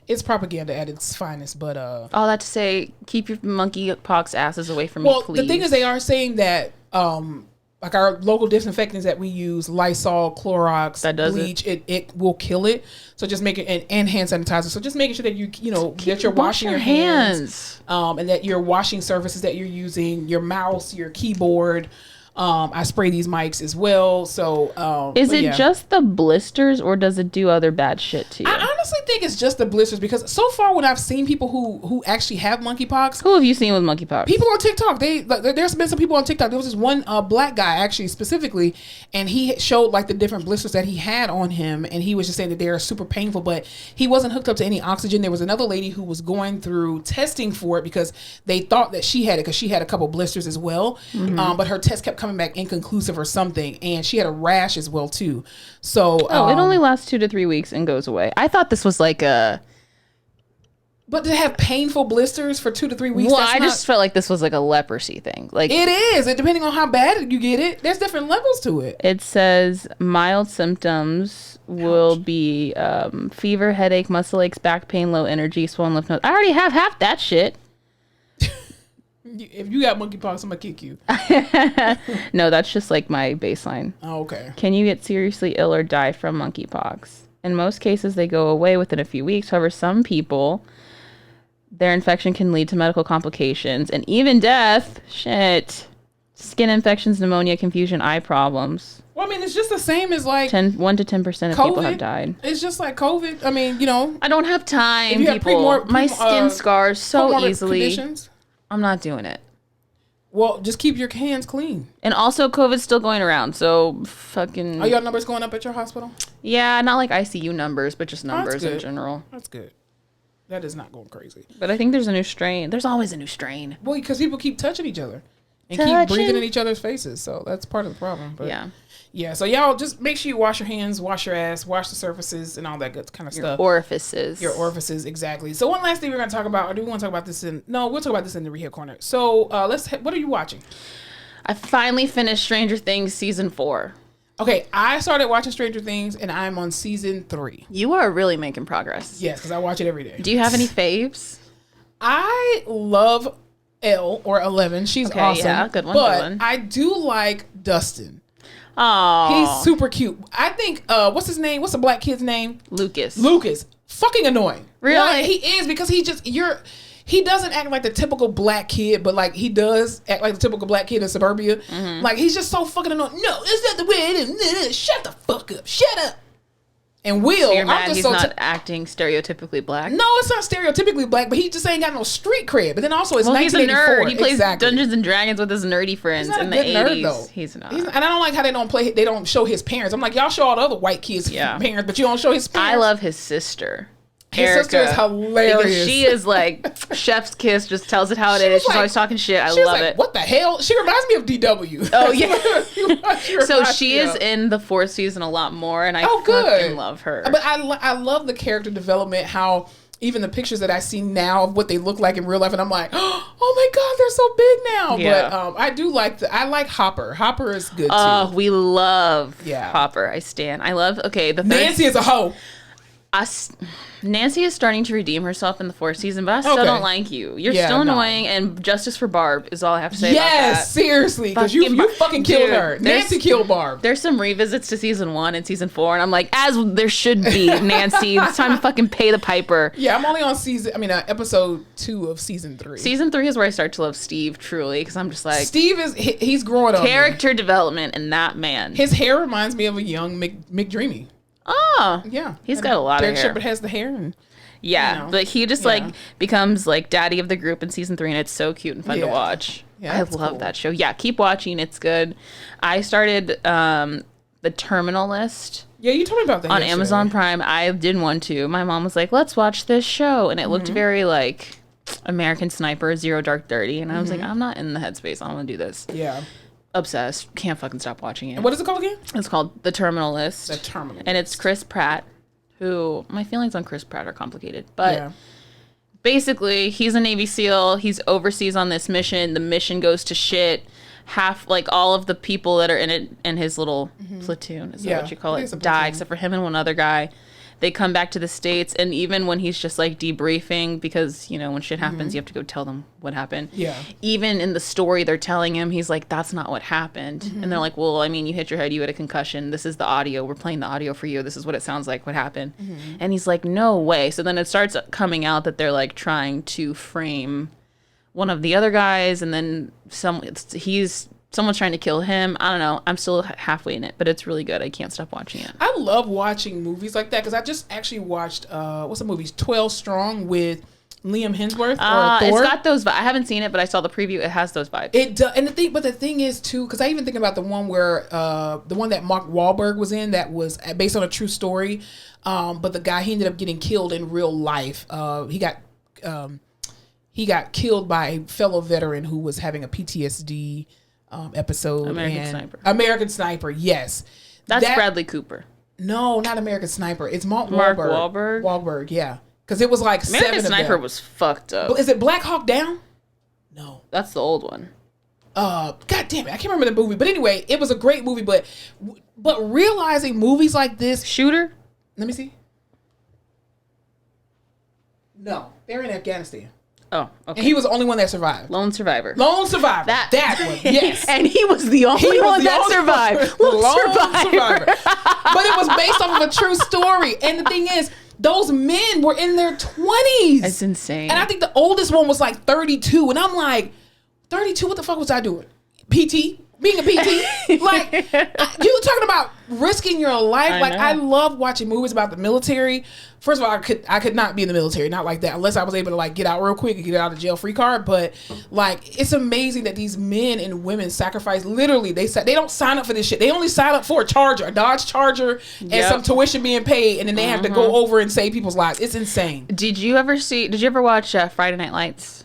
it's propaganda at its finest, but all that to say, keep your monkeypox asses away from me, please. Well, the thing is, they are saying that like our local disinfectants that we use, Lysol, Clorox, bleach, it will kill it. So just make it, and hand sanitizer. So just making sure that that you're washing your hands, and that your washing surfaces that you're using, your mouse, your keyboard. I spray these mics as well. So, is it just the blisters, or does it do other bad shit to you? I honestly think it's just the blisters, because so far when I've seen people who actually have monkeypox, who have you seen with monkeypox? People on TikTok. There's been some people on TikTok. There was this one black guy actually specifically, and he showed like the different blisters that he had on him, and he was just saying that they're super painful, but he wasn't hooked up to any oxygen. There was another lady who was going through testing for it because they thought that she had it because she had a couple blisters as well, but her test kept coming back inconclusive or something, and she had a rash as well too. So it only lasts 2 to 3 weeks and goes away. I thought this was like a But to have painful blisters for 2 to 3 weeks. Well, I just felt like this was like a leprosy thing. Like it is. And depending on how bad you get it, there's different levels to it. It says mild symptoms will be fever, headache, muscle aches, back pain, low energy, swollen lymph nodes. I already have half that shit. If you got monkeypox, I'm gonna kick you. No, that's just like my baseline. Oh, okay. Can you get seriously ill or die from monkeypox? In most cases, they go away within a few weeks. However, some people, their infection can lead to medical complications and even death. Shit. Skin infections, pneumonia, confusion, eye problems. Well, I mean, it's just the same as like 1 to 10% of people have died. It's just like COVID. I mean, you know. I don't have time, people. My skin scars so easily. Conditions. I'm not doing it. Well, just keep your hands clean. And also, COVID's still going around, so fucking... Are your numbers going up at your hospital? Yeah, not like ICU numbers, but just numbers in general. That's good. That is not going crazy. But I think there's a new strain. There's always a new strain. Well, because people keep touching each other. And keep breathing in each other's faces, so that's part of the problem. But yeah, so y'all just make sure you wash your hands, wash your ass, wash the surfaces, and all that good kind of stuff. Your orifices, exactly. So one last thing we're going to talk about, or do we want to talk about this in... No, we'll talk about this in the Rehab Corner. So what are you watching? I finally finished Stranger Things Season 4. Okay, I started watching Stranger Things, and I'm on Season 3. You are really making progress. Yes, because I watch it every day. Do you have any faves? I love Elle, or 11. She's awesome. Yeah, good one. But I do like Dustin. Oh, he's super cute. I think what's his name? What's the black kid's name? Lucas. Fucking annoying. Really? Like, he is, because he doesn't act like the typical black kid, but like he does act like the typical black kid in suburbia. Mm-hmm. Like he's just so fucking annoying. No, it's not the way it is. Shut the fuck up. Shut up. And Will, so you're mad he's not acting stereotypically black? No, it's not stereotypically black, but he just ain't got no street cred. But then also it's 1984. He's a nerd. He plays Dungeons and Dragons with his nerdy friends in the 80s. Nerd, though. He's not. And I don't like how they don't show his parents. I'm like, y'all show all the other white kids' parents, but you don't show his parents. I love his sister. His sister is hilarious. Because she is like chef's kiss, just tells it how it is. She's always talking shit. I love it. What the hell? She reminds me of DW. Oh yeah. So she is in the 4th season a lot more, and I fucking love her. But I love the character development. How even the pictures that I see now of what they look like in real life, and I'm like, oh my god, they're so big now. Yeah. But I do I like Hopper. Hopper is good too. Oh, we love Hopper. I stand. I love. Okay, Nancy is a hoe. Nancy is starting to redeem herself in the 4th season, but I still don't like you. You're still annoying, and justice for Barb is all I have to say about that. Yes, seriously, because you fucking killed her. Nancy killed Barb. There's some revisits to season 1 and season 4, and I'm like, as there should be, Nancy. It's time to fucking pay the piper. Yeah, I'm only on episode 2 of season 3. Season 3 is where I start to love Steve, truly, because I'm just like... Steve he's growing up. Character development in that man. His hair reminds me of a young McDreamy. Oh. Yeah. He's got a lot of hair. Derek Shepherd has the hair and... Yeah, but he just becomes like daddy of the group in season 3, and it's so cute and fun to watch. Yeah, I love that show. Yeah, keep watching. It's good. I started The Terminal List. Yeah, you told me about that on Amazon Prime. I didn't want to. My mom was like, "Let's watch this show," and it looked very like American Sniper, Zero Dark 30, and I was like, "I'm not in the headspace. I don't want to do this." Yeah. Obsessed. Can't fucking stop watching it. And what is it called again? It's called The Terminal List. The Terminal List. And it's Chris Pratt. Who my feelings on Chris Pratt are complicated, but basically he's a Navy SEAL. He's overseas on this mission. The mission goes to shit. All of the people that are in it in his little platoon, is that what you call it, die except for him and one other guy. They come back to the States, and even when he's just like debriefing, because when shit happens, you have to go tell them what happened. Yeah. Even in the story they're telling him, he's like, "That's not what happened." And they're like, "Well, I mean, you hit your head, you had a concussion. This is the audio. We're playing the audio for you. This is what it sounds like. What happened?" And he's like, "No way." So then it starts coming out that they're like trying to frame one of the other guys, and then someone's trying to kill him. I don't know. I'm still halfway in it, but it's really good. I can't stop watching it. I love watching movies like that because I just actually watched what's the movie? 12 Strong with Liam Hemsworth or Thor. It's got those vibes. I haven't seen it, but I saw the preview. It has those vibes. It does. And the thing is too, because I even think about the one where the one that Mark Wahlberg was in that was based on a true story, but the guy, he ended up getting killed in real life. He got killed by a fellow veteran who was having a PTSD episode. American Sniper, yes. That's Bradley Cooper. No, not American Sniper. It's Mark Wahlberg. Wahlberg, yeah. because it was like American 7 Sniper of them. was fucked up. Is it Black Hawk Down? No, that's the old one. God damn it, I can't remember the movie. But anyway, it was a great movie. But realizing movies like this, Shooter. Let me see. No, they're in Afghanistan. Oh, okay. And he was the only one that survived. Lone Survivor. That one, yes. And he was the only one that survived. Lone Survivor. But it was based off of a true story. And the thing is, those men were in their 20s. That's insane. And I think the oldest one was like 32. And I'm like, 32? What the fuck was I doing? PT? Being a PT? Like, you were talking about risking your life. I love watching movies about the military. First of all, I could not be in the military, not like that, unless I was able to like get out real quick and get out of jail free card. But like, it's amazing that these men and women sacrifice. Literally, they don't sign up for this shit. They only sign up for a Charger, a Dodge Charger, and some tuition being paid, and then they have to go over and save people's lives. It's insane. Did you ever watch Friday Night Lights?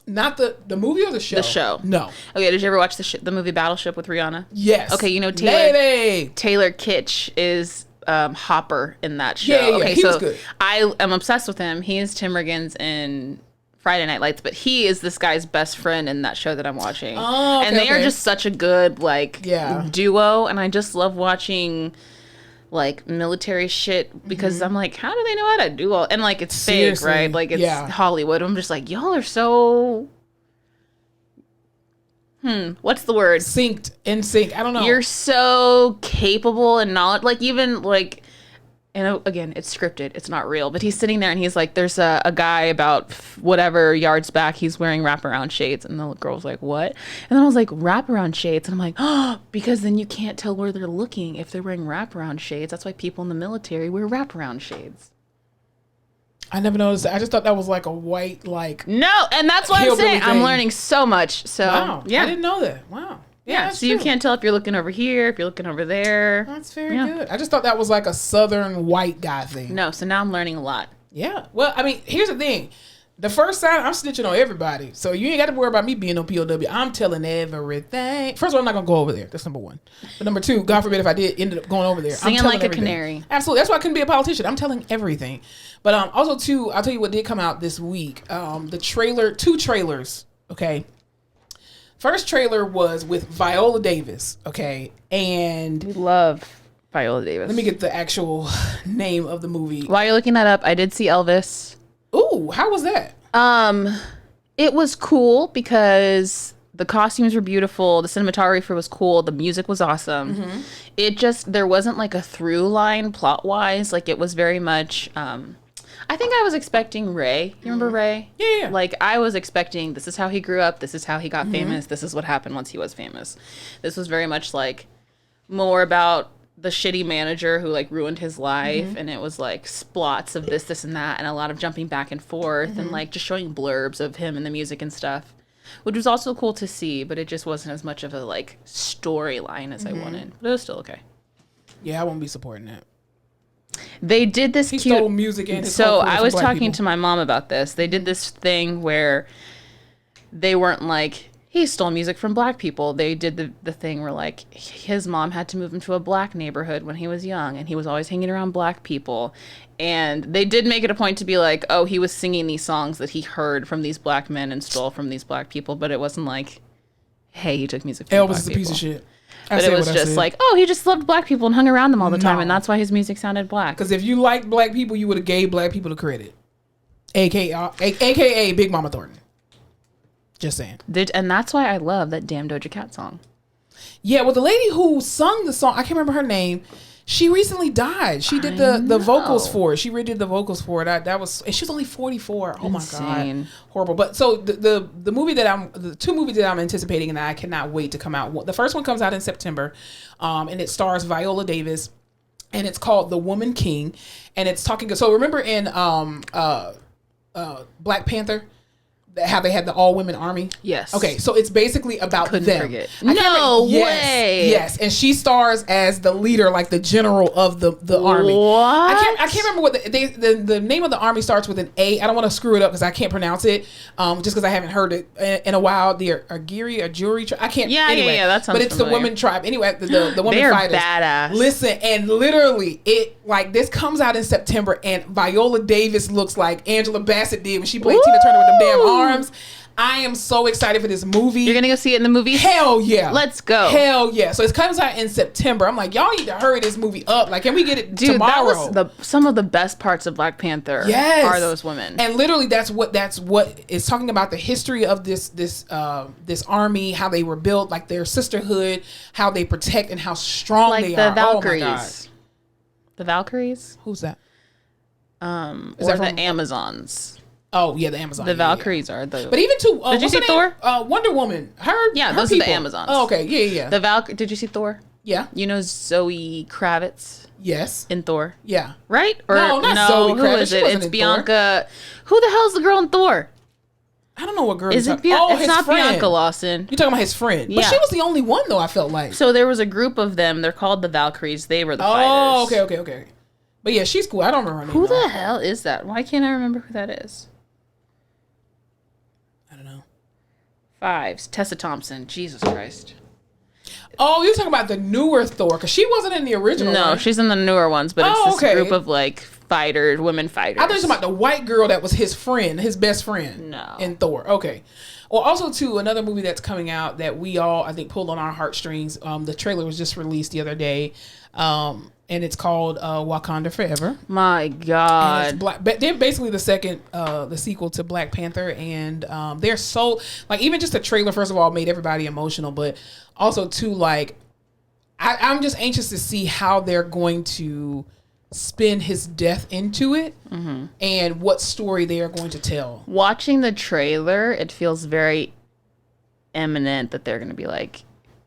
Not the movie or the show? The show. No. Okay, did you ever watch the movie Battleship with Rihanna? Yes. Okay, you know Taylor Kitsch is Hopper in that show. Yeah, okay, he was good. I am obsessed with him. He is Tim Riggins in Friday Night Lights, but he is this guy's best friend in that show that I'm watching. Oh, okay, and they are just such a good duo, and I just love watching like military shit because I'm like, how do they know how to do all? And like, it's fake, right? Like, it's Hollywood. I'm just like, y'all are so what's the word? In sync. I don't know. You're so capable and knowledge. Like, even like, and again, it's scripted. It's not real. But he's sitting there and he's like, there's a guy about whatever yards back. He's wearing wraparound shades. And the girl's like, what? And then I was like, wraparound shades. And I'm like, oh, because then you can't tell where they're looking if they're wearing wraparound shades. That's why people in the military wear wraparound shades. I never noticed that. I just thought that was like a white, like... No, and that's what I'm saying. I'm learning so much. So, wow. Yeah. I didn't know that. Wow. Yeah, so you can't tell if you're looking over here, if you're looking over there. That's very good. I just thought that was like a southern white guy thing. No, so now I'm learning a lot. Yeah. Well, I mean, here's the thing. The first time, I'm snitching on everybody. So you ain't got to worry about me being on POW. I'm telling everything. First of all, I'm not going to go over there. That's number one. But number two, God forbid if I did end up going over there. Singing I'm like everything. A canary. Absolutely. That's why I couldn't be a politician. I'm telling everything. But also, too, I'll tell you what did come out this week. Two trailers, okay? First trailer was with Viola Davis, okay? And we love Viola Davis. Let me get the actual name of the movie. While you're looking that up, I did see Elvis. Ooh, how was that? It was cool because the costumes were beautiful, the cinematography was cool, the music was awesome. Mm-hmm. It just, there wasn't like a through line plot-wise. Like, it was very much... I think I was expecting Ray. You remember Ray? Yeah. Like, I was expecting, this is how he grew up, this is how he got famous, this is what happened once he was famous. This was very much like more about the shitty manager who like ruined his life, and it was like splots of this and that, and a lot of jumping back and forth, and like just showing blurbs of him and the music and stuff, which was also cool to see, but it just wasn't as much of a like storyline as I wanted. But it was still okay. Yeah, I won't be supporting that. They did this he stole music and his so I was talking to my mom about this. They did this thing where they weren't like, he stole music from black people. They did the thing where like his mom had to move him to a black neighborhood when he was young, and he was always hanging around black people. And they did make it a point to be like, oh, he was singing these songs that he heard from these black men and stole from these black people, but it wasn't like, hey, he took music from Elvis black is a people. piece of shit. But it was just like, oh, he just loved black people and hung around them all the time, and that's why his music sounded black. Because if you liked black people, you would have gave black people the credit. AKA Big Mama Thornton. Just saying. And that's why I love that damn Doja Cat song. Yeah, well, the lady who sung the song, I can't remember her name. She recently died. She did the vocals for it. She redid the vocals for it. That was, and she was only 44. Oh Insane. My God, horrible. But so the movie the two movies that I'm anticipating and that I cannot wait to come out. The first one comes out in September, and it stars Viola Davis, and it's called The Woman King, and it's talking. So remember in Black Panther, how they had the all women army. Yes. Okay, so it's basically about them. Forget. No way. Yes, and she stars as the leader, like the general of the army. What? I can't remember what the name of the army starts with an A. I don't want to screw it up because I can't pronounce it. Just because I haven't heard it in a while. The Agiri or Jury. I can't. Yeah, anyway, that sounds But it's familiar. the women tribe. Anyway, the women They're fighters. badass. Listen, and literally, it like this comes out in September, and Viola Davis looks like Angela Bassett did when she played Tina Turner with them damn arms. I am so excited for this movie. You're gonna go see it in the movie? Hell yeah. Let's go. Hell yeah. So it comes out in September. I'm like, y'all need to hurry this movie up. Like, can we get it tomorrow? That was some of the best parts of Black Panther. Yes. Are those women. And literally that's what is talking about the history of this army, how they were built, like their sisterhood, how they protect and how strong like they the are. Valkyries. Oh my God. The Valkyries? Who's that? Or that the from- Amazons. Oh yeah, the Amazon. The Valkyries are the. But even to Did you see Thor? Wonder Woman. Her those people. are the Amazons. Oh, okay, yeah. The Did you see Thor? Yeah. You know Zoe Kravitz Yes. in Thor, Yeah. right? Or No, not Zoe who Kravitz. is She it? wasn't It's in Bianca. Who the hell's the girl in Thor? I don't know what girl. Is it Bianca? It's his not friend. Bianca Lawson. You're talking about his friend. But Yeah. she was the only one though, I felt like. So there was a group of them. They're called the Valkyries. They were the Oh, fighters. okay. But yeah, she's cool. I don't remember her name. Who though. the hell is that? Why can't I remember who that is? I don't know. Fives. Tessa Thompson. Jesus Christ. Oh, you're talking about the newer Thor, because she wasn't in the original No, one. she's in the newer ones, but it's this okay. group of like fighters, women fighters. I thought you were talking about the white girl that was his friend, his best friend. No. In Thor. Okay. Well, also, too, another movie that's coming out that we all, I think, pulled on our heartstrings. The trailer was just released the other day. And it's called Wakanda Forever. My God. But they're basically the sequel to Black Panther, and they're so like even just the trailer first of all made everybody emotional, but also too like I'm just anxious to see how they're going to spin his death into it, and what story they are going to tell. Watching the trailer, it feels very imminent that they're going to be like,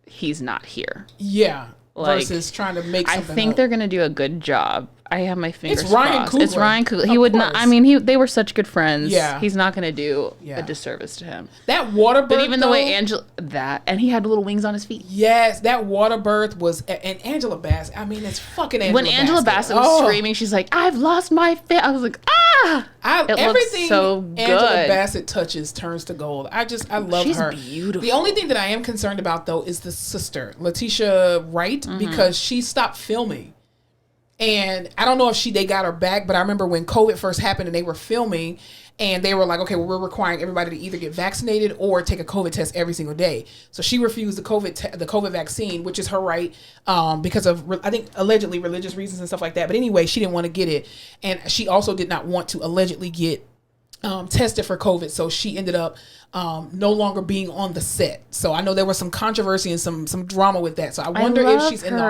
he's not here. Yeah. Like, versus trying to make something I think up. they're going to do a good job. I have my fingers It's Ryan crossed. Coogler. It's Ryan Coogler. He Of would not. course. I mean, they were such good friends. Yeah. He's not going to do Yeah. a disservice to him. That water birth, But even the way though, and he had little wings on his feet. yes, that water birth was, and Angela Bassett. I mean, it's fucking Angela Bassett. When Angela Bassett was screaming, she's like, "I've lost my fit." I was like, "Ah!" It looks everything so Angela good. Bassett touches turns to gold. I love She's her. beautiful. The only thing that I am concerned about though is the sister, Letitia Wright, because she stopped filming. And I don't know if they got her back, but I remember when COVID first happened and they were filming and they were like, okay, well, we're requiring everybody to either get vaccinated or take a COVID test every single day. So she refused the COVID vaccine, which is her right, because of, I think, allegedly religious reasons and stuff like that. But anyway, she didn't want to get it. And she also did not want to allegedly get tested for COVID. So she ended up no longer being on the set. So I know there was some controversy and some drama with that. So I wonder if she's in the whole,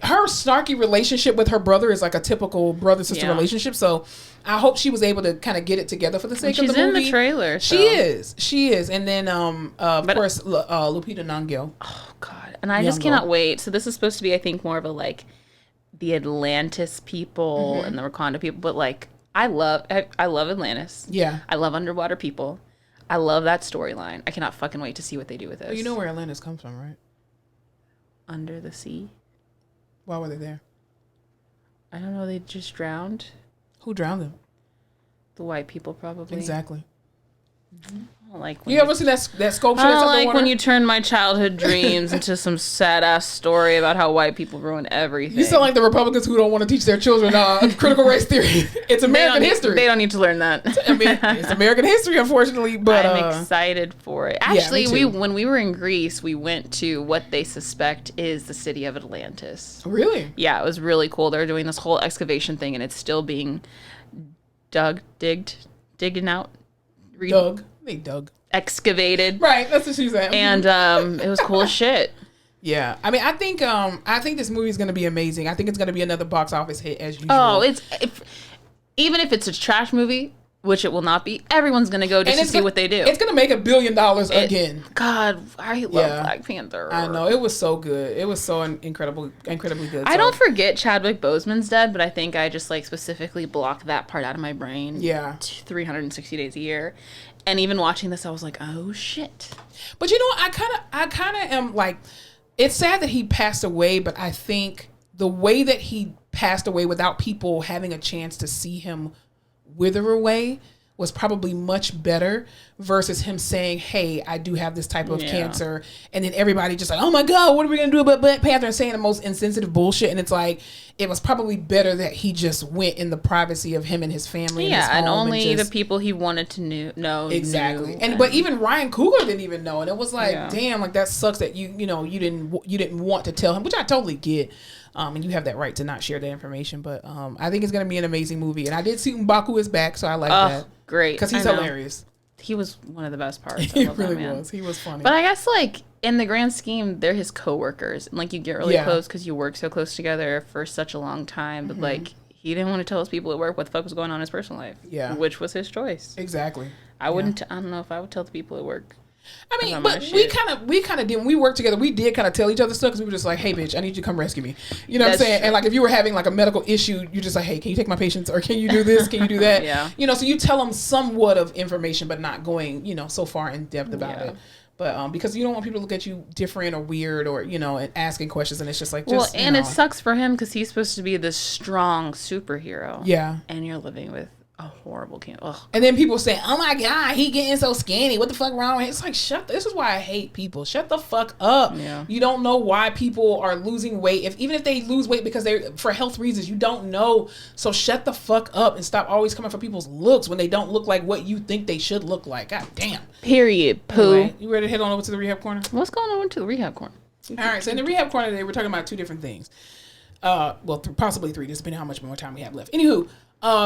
her snarky relationship with her brother is like a typical brother-sister relationship. So I hope she was able to kind of get it together for the sake of the movie. She's in the trailer. So. She is. And then, of course, Lupita Nyong'o. Oh God. And I just cannot wait. So this is supposed to be, I think, more of a like the Atlantis people and the Wakanda people, but like I love Atlantis. Yeah. I love underwater people. I love that storyline. I cannot fucking wait to see what they do with this. Well, you know where Atlantis comes from, right? Under the sea. Why were they there? I don't know. They just drowned. Who drowned them? The white people, probably. Exactly. I don't like when You ever see that sculpture? I that's don't like underwater? when you turn my childhood dreams into some sad ass story about how white people ruin everything. You sound like the Republicans who don't want to teach their children critical race theory. It's American history. They don't need to learn that. I mean, it's American history, unfortunately. But I'm excited for it. Actually, me too. when we were in Greece, we went to what they suspect is the city of Atlantis. Really? Yeah, it was really cool. They're doing this whole excavation thing, and it's still being digging out, excavated. Right, that's what she said. And it was cool as shit. Yeah, I mean, I think this movie is going to be amazing. I think it's going to be another box office hit as usual. Oh, even if it's a trash movie, which it will not be. Everyone's going to go just to see what they do. It's going to make $1 billion again. God, I love Black Panther. I know. It was so good. It was so incredibly good. I don't forget Chadwick Boseman's dead, but I think I just like specifically blocked that part out of my brain. Yeah. 360 days a year. And even watching this, I was like, oh, shit. But you know what? I kind of am like, it's sad that he passed away, but I think the way that he passed away without people having a chance to see him wither away was probably much better versus him saying, hey, I do have this type of cancer. And then everybody just like, oh my God, what are we going to do about Black Panther? And saying the most insensitive bullshit. And it's like, it was probably better that he just went in the privacy of him and his family. Yeah, and only the people he wanted to know. Exactly. But even Ryan Coogler didn't even know. And it was like, damn, like that sucks that you didn't want to tell him, which I totally get. And you have that right to not share that information. But I think it's going to be an amazing movie. And I did see M'Baku is back, so I like that. Great. Because he's hilarious. He was one of the best parts. He really was. He was funny. But I guess, like, in the grand scheme, they're his coworkers. And, like, you get really close because you work so close together for such a long time. But, like, he didn't want to tell his people at work what the fuck was going on in his personal life. Yeah. Which was his choice. Exactly. I wouldn't, I don't know if I would tell the people at work. I mean, but we kind of did, when we worked together, we did kind of tell each other stuff because we were just like, hey, bitch, I need you to come rescue me. You know what I'm saying? True. And like, if you were having like a medical issue, you're just like, hey, can you take my patients or can you do this? Can you do that? Yeah. You know, so you tell them somewhat of information, but not going, so far in depth about it. But because you don't want people to look at you different or weird or, and asking questions. And it's just like, it sucks for him because he's supposed to be this strong superhero. Yeah. And you're living with a horrible cancer. And then people say, oh my God, he getting so skinny. What the fuck wrong with him? It's like, this is why I hate people. Shut the fuck up. Yeah. You don't know why people are losing weight. Even if they lose weight because they're for health reasons, you don't know. So shut the fuck up and stop always coming for people's looks when they don't look like what you think they should look like. God damn. Period. Pooh. Anyway, you ready to head on over to the rehab corner? What's going on to the rehab corner? All right. So in the rehab corner today, we're talking about two different things. Possibly three, just depending on how much more time we have left. Anywho,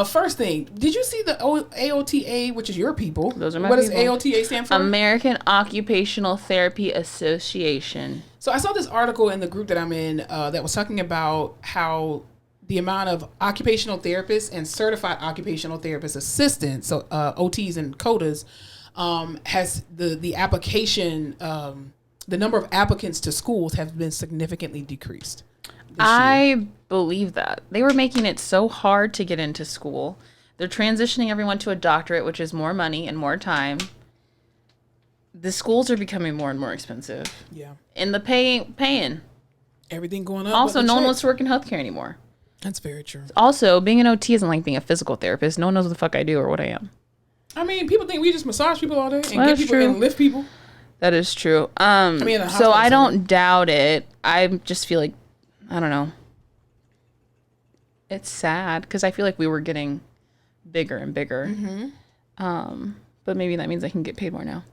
first thing, did you see the AOTA, which is your people? Those are my people. What does AOTA stand for? American Occupational Therapy Association. So I saw this article in the group that I'm in that was talking about how the amount of occupational therapists and certified occupational therapist assistants, so OTs and CODAs, has the application, the number of applicants to schools has been significantly decreased. I believe that. They were making it so hard to get into school. They're transitioning everyone to a doctorate, which is more money and more time. The schools are becoming more and more expensive. Yeah. And the paying. Everything going up. Also, no one wants to work in healthcare anymore. That's very true. Also, being an OT isn't like being a physical therapist. No one knows what the fuck I do or what I am. I mean, people think we just massage people all day and get people and lift people. That is true. So I don't doubt it. I just feel like, I don't know. It's sad because I feel like we were getting bigger and bigger. Mm-hmm. But maybe that means I can get paid more now.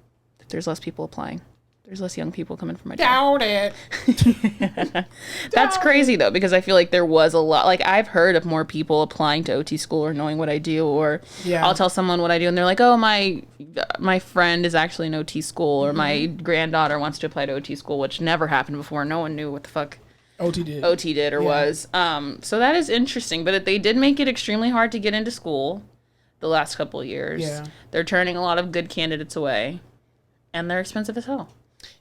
There's less people applying. There's less young people coming from my job. Doubt it. That's crazy though, because I feel like there was a lot. Like I've heard of more people applying to OT school or knowing what I do, or I'll tell someone what I do and they're like, oh, my friend is actually in OT school, or my granddaughter wants to apply to OT school, which never happened before. No one knew what the fuck OT did or was. So that is interesting, but they did make it extremely hard to get into school the last couple of years. Yeah. They're turning a lot of good candidates away, and they're expensive as hell.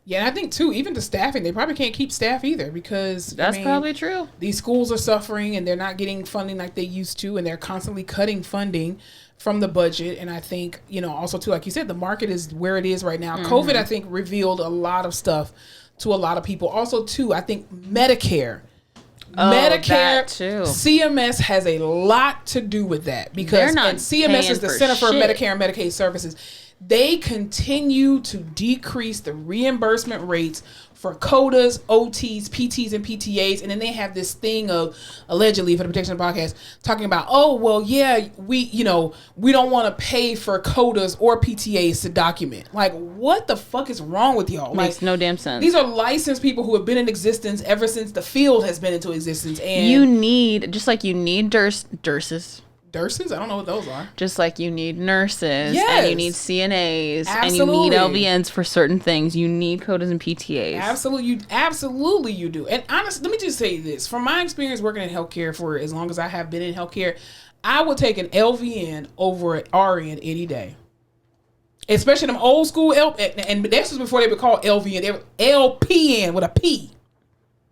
Yeah, and I think too, even the staffing, they probably can't keep staff either because that's probably true. These schools are suffering and they're not getting funding like they used to, and they're constantly cutting funding from the budget. And I think, also too, like you said, the market is where it is right now. Mm-hmm. COVID, I think, revealed a lot of stuff to a lot of people. Also too, I think Medicare, that too. CMS has a lot to do with that because CMS is the Center for Medicare and Medicaid Services. They continue to decrease the reimbursement rates for CODAs, OTs, PTs, and PTAs. And then they have this thing of, allegedly, for the Protection Podcast, talking about, we don't want to pay for CODAs or PTAs to document. Like, what the fuck is wrong with y'all? Makes no damn sense. These are licensed people who have been in existence ever since the field has been into existence. And you need, just like you need nurses. Nurses? I don't know what those are. Just like you need nurses, and you need CNAs, Absolutely. and you need LVNs for certain things. You need codas and PTAs. Absolutely you do. And honestly, let me just say this. From my experience working in healthcare for as long as I have been in healthcare, I would take an LVN over an RN any day. Especially them old school and this was before they were called LVN. They were LPN with a P.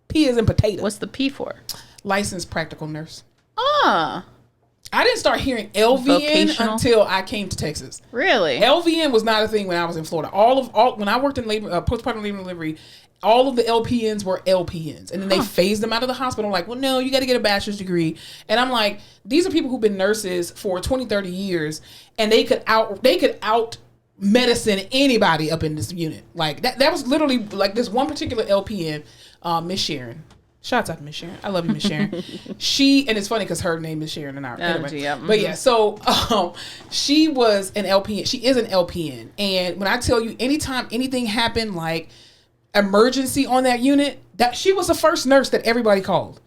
P is in potato. What's the P for? Licensed practical nurse. Ah. I didn't start hearing LVN until I came to Texas. Really? LVN was not a thing when I was in Florida. When I worked in labor, postpartum labor and delivery, all of the LPNs were LPNs, and then they phased them out of the hospital. Like, well, no, you got to get a bachelor's degree. And I'm like, these are people who've been nurses for 20, 30 years, and they could out medicine anybody up in this unit. Like that was literally like this one particular LPN, Miss Sharon. Shouts out to Miss Sharon. I love you, Miss Sharon. And it's funny because her name is Sharon and ours. Anyway. Yeah. Mm-hmm. But yeah, so she was an LPN. She is an LPN. And when I tell you, anytime anything happened, like emergency on that unit, that she was the first nurse that everybody called.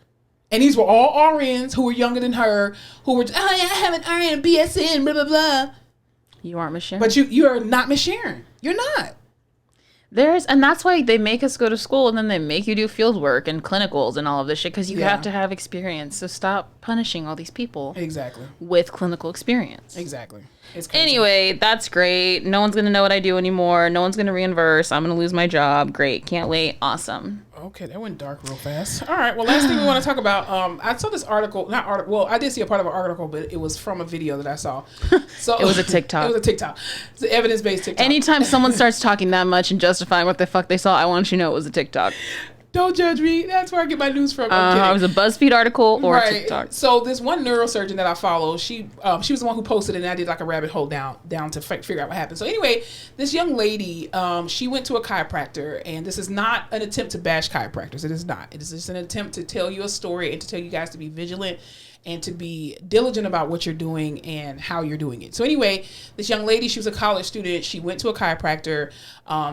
And these were all RNs who were younger than her, who were, I have an RN, BSN, blah, blah, blah. You aren't Miss Sharon. But you are not Miss Sharon. You're not. And that's why they make us go to school, and then they make you do field work and clinicals and all of this shit, because you have to have experience. So stop punishing all these people. Exactly. With clinical experience. Exactly. It's crazy. Anyway, that's great. No one's going to know what I do anymore. No one's going to reimburse. I'm going to lose my job. Great. Can't wait. Awesome. Okay, that went dark real fast. All right, well, last thing we want to talk about, I saw this article, well, I did see a part of an article, but it was from a video that I saw. So It was a TikTok. It was a TikTok. It's an evidence-based TikTok. Anytime someone starts talking that much and justifying what the fuck they saw, I want you to know it was a TikTok. Don't judge me. That's where I get my news from. It was a BuzzFeed article or a TikTok. So this one neurosurgeon that I follow, she was the one who posted it, and I did like a rabbit hole down to figure out what happened. So anyway, this young lady, she went to a chiropractor, and this is not an attempt to bash chiropractors. It is not. It is just an attempt to tell you a story and to tell you guys to be vigilant and to be diligent about what you're doing and how you're doing it. So anyway, this young lady, she was a college student. She went to a chiropractor.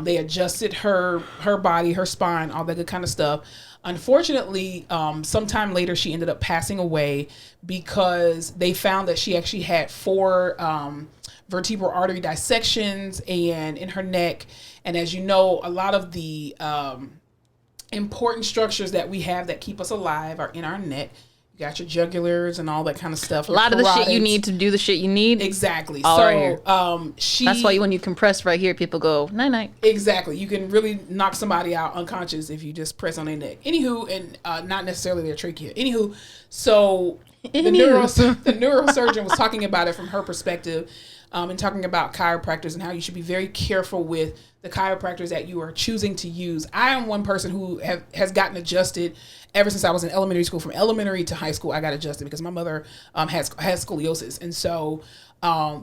They adjusted her body, her spine, all that good kind of stuff. Unfortunately, sometime later, she ended up passing away because they found that she actually had 4 vertebral artery dissections and in her neck. And as you know, a lot of the important structures that we have that keep us alive are in our neck. Got your jugulars and all that kind of stuff. A lot of the shit you need to do the shit you need. Exactly. All so right here. That's why when you compress right here, people go night night. Exactly. You can really knock somebody out unconscious if you just press on their neck. Anywho, and not necessarily their trachea. Anywho, so the neurosurgeon was talking about it from her perspective, and talking about chiropractors and how you should be very careful with the chiropractors that you are choosing to use. I am one person who has gotten adjusted ever since I was in elementary school. From elementary to high school, I got adjusted because my mother has scoliosis. And so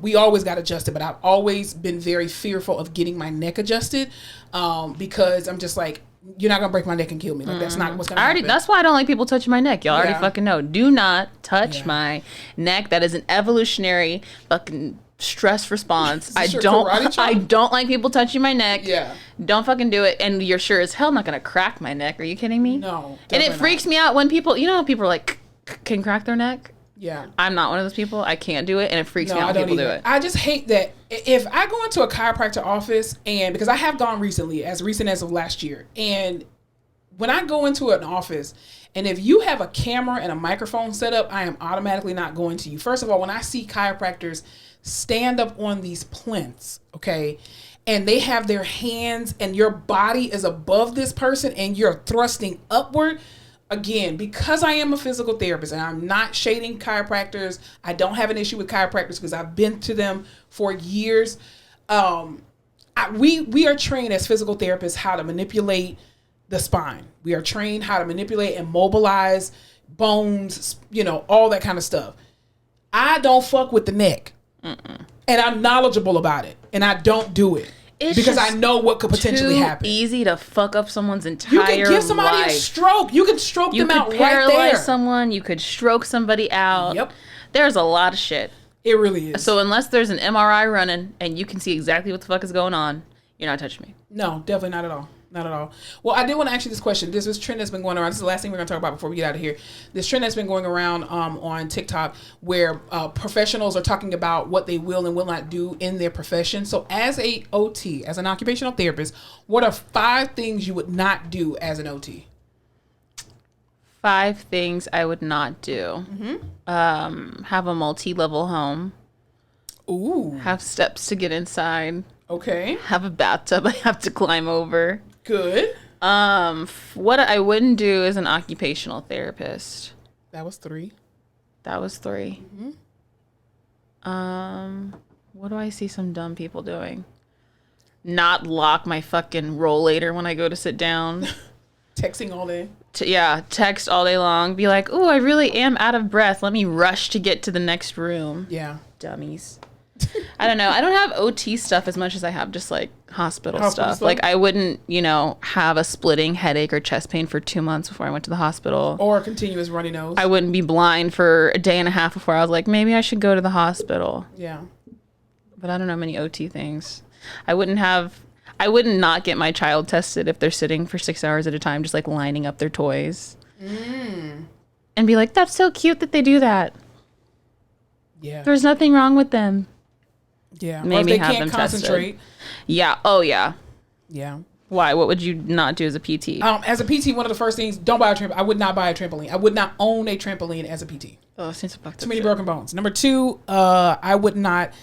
we always got adjusted, but I've always been very fearful of getting my neck adjusted because I'm just like, you're not going to break my neck and kill me. Like, that's not what's going to happen. That's why I don't like people touching my neck. Y'all already fucking know. Do not touch my neck. That is an evolutionary fucking stress response. I don't like people touching my neck. Yeah. Don't fucking do it. And you're sure as hell not going to crack my neck. Are you kidding me? No. And it freaks me out when people, you know how people are like, can crack their neck? Yeah. I'm not one of those people. I can't do it, and it freaks me out when people do it. I just hate that if I go into a chiropractor office, and because I have gone recently, as recent as of last year, and when I go into an office, and if you have a camera and a microphone set up, I am automatically not going to you. First of all, when I see chiropractors stand up on these plinths, okay, and they have their hands and your body is above this person and you're thrusting upward, again, because I am a physical therapist and I'm not shading chiropractors, I don't have an issue with chiropractors because I've been to them for years. We are trained as physical therapists how to manipulate the spine. We are trained how to manipulate and mobilize bones, all that kind of stuff. I don't fuck with the neck. And I'm knowledgeable about it, and I don't do it. Because I know what could potentially happen. It's easy to fuck up someone's entire life. You can give somebody a stroke. You can stroke them out right there. You could paralyze someone. You could stroke somebody out. Yep. There's a lot of shit. It really is. So unless there's an MRI running and you can see exactly what the fuck is going on, you're not touching me. No, definitely not at all. Not at all. Well, I did want to ask you this question. This is trend that's been going around. This is the last thing we're going to talk about before we get out of here. This trend that's been going around on TikTok where professionals are talking about what they will and will not do in their profession. So as a OT, as an occupational therapist, what are 5 things you would not do as an OT? 5 things I would not do. Have a multi-level home. Ooh. Have steps to get inside. Okay. Have a bathtub I have to climb over. Good. What I wouldn't do is an occupational therapist. That was 3. That was 3. What do I see some dumb people doing? Not lock my fucking rollator when I go to sit down. Texting all day. Text all day long. Be like, "Ooh, I really am out of breath. Let me rush to get to the next room." Yeah. Dummies. I don't know. I don't have OT stuff as much as I have just like hospital stuff. Like I wouldn't, have a splitting headache or chest pain for 2 months before I went to the hospital. Or a continuous runny nose. I wouldn't be blind for a day and a half before I was like, maybe I should go to the hospital. Yeah. But I don't know many OT things. I wouldn't not get my child tested if they're sitting for 6 hours at a time, just like lining up their toys. And be like, that's so cute that they do that. Yeah. There's nothing wrong with them. Yeah. Maybe or if they have can't them concentrate. Tested. Yeah. Oh, yeah. Yeah. Why? What would you not do as a PT? As a PT, one of the first things, don't buy a trampoline. I would not buy a trampoline. I would not own a trampoline as a PT. Oh, since a fucked Too many broken bones. Number 2, I would not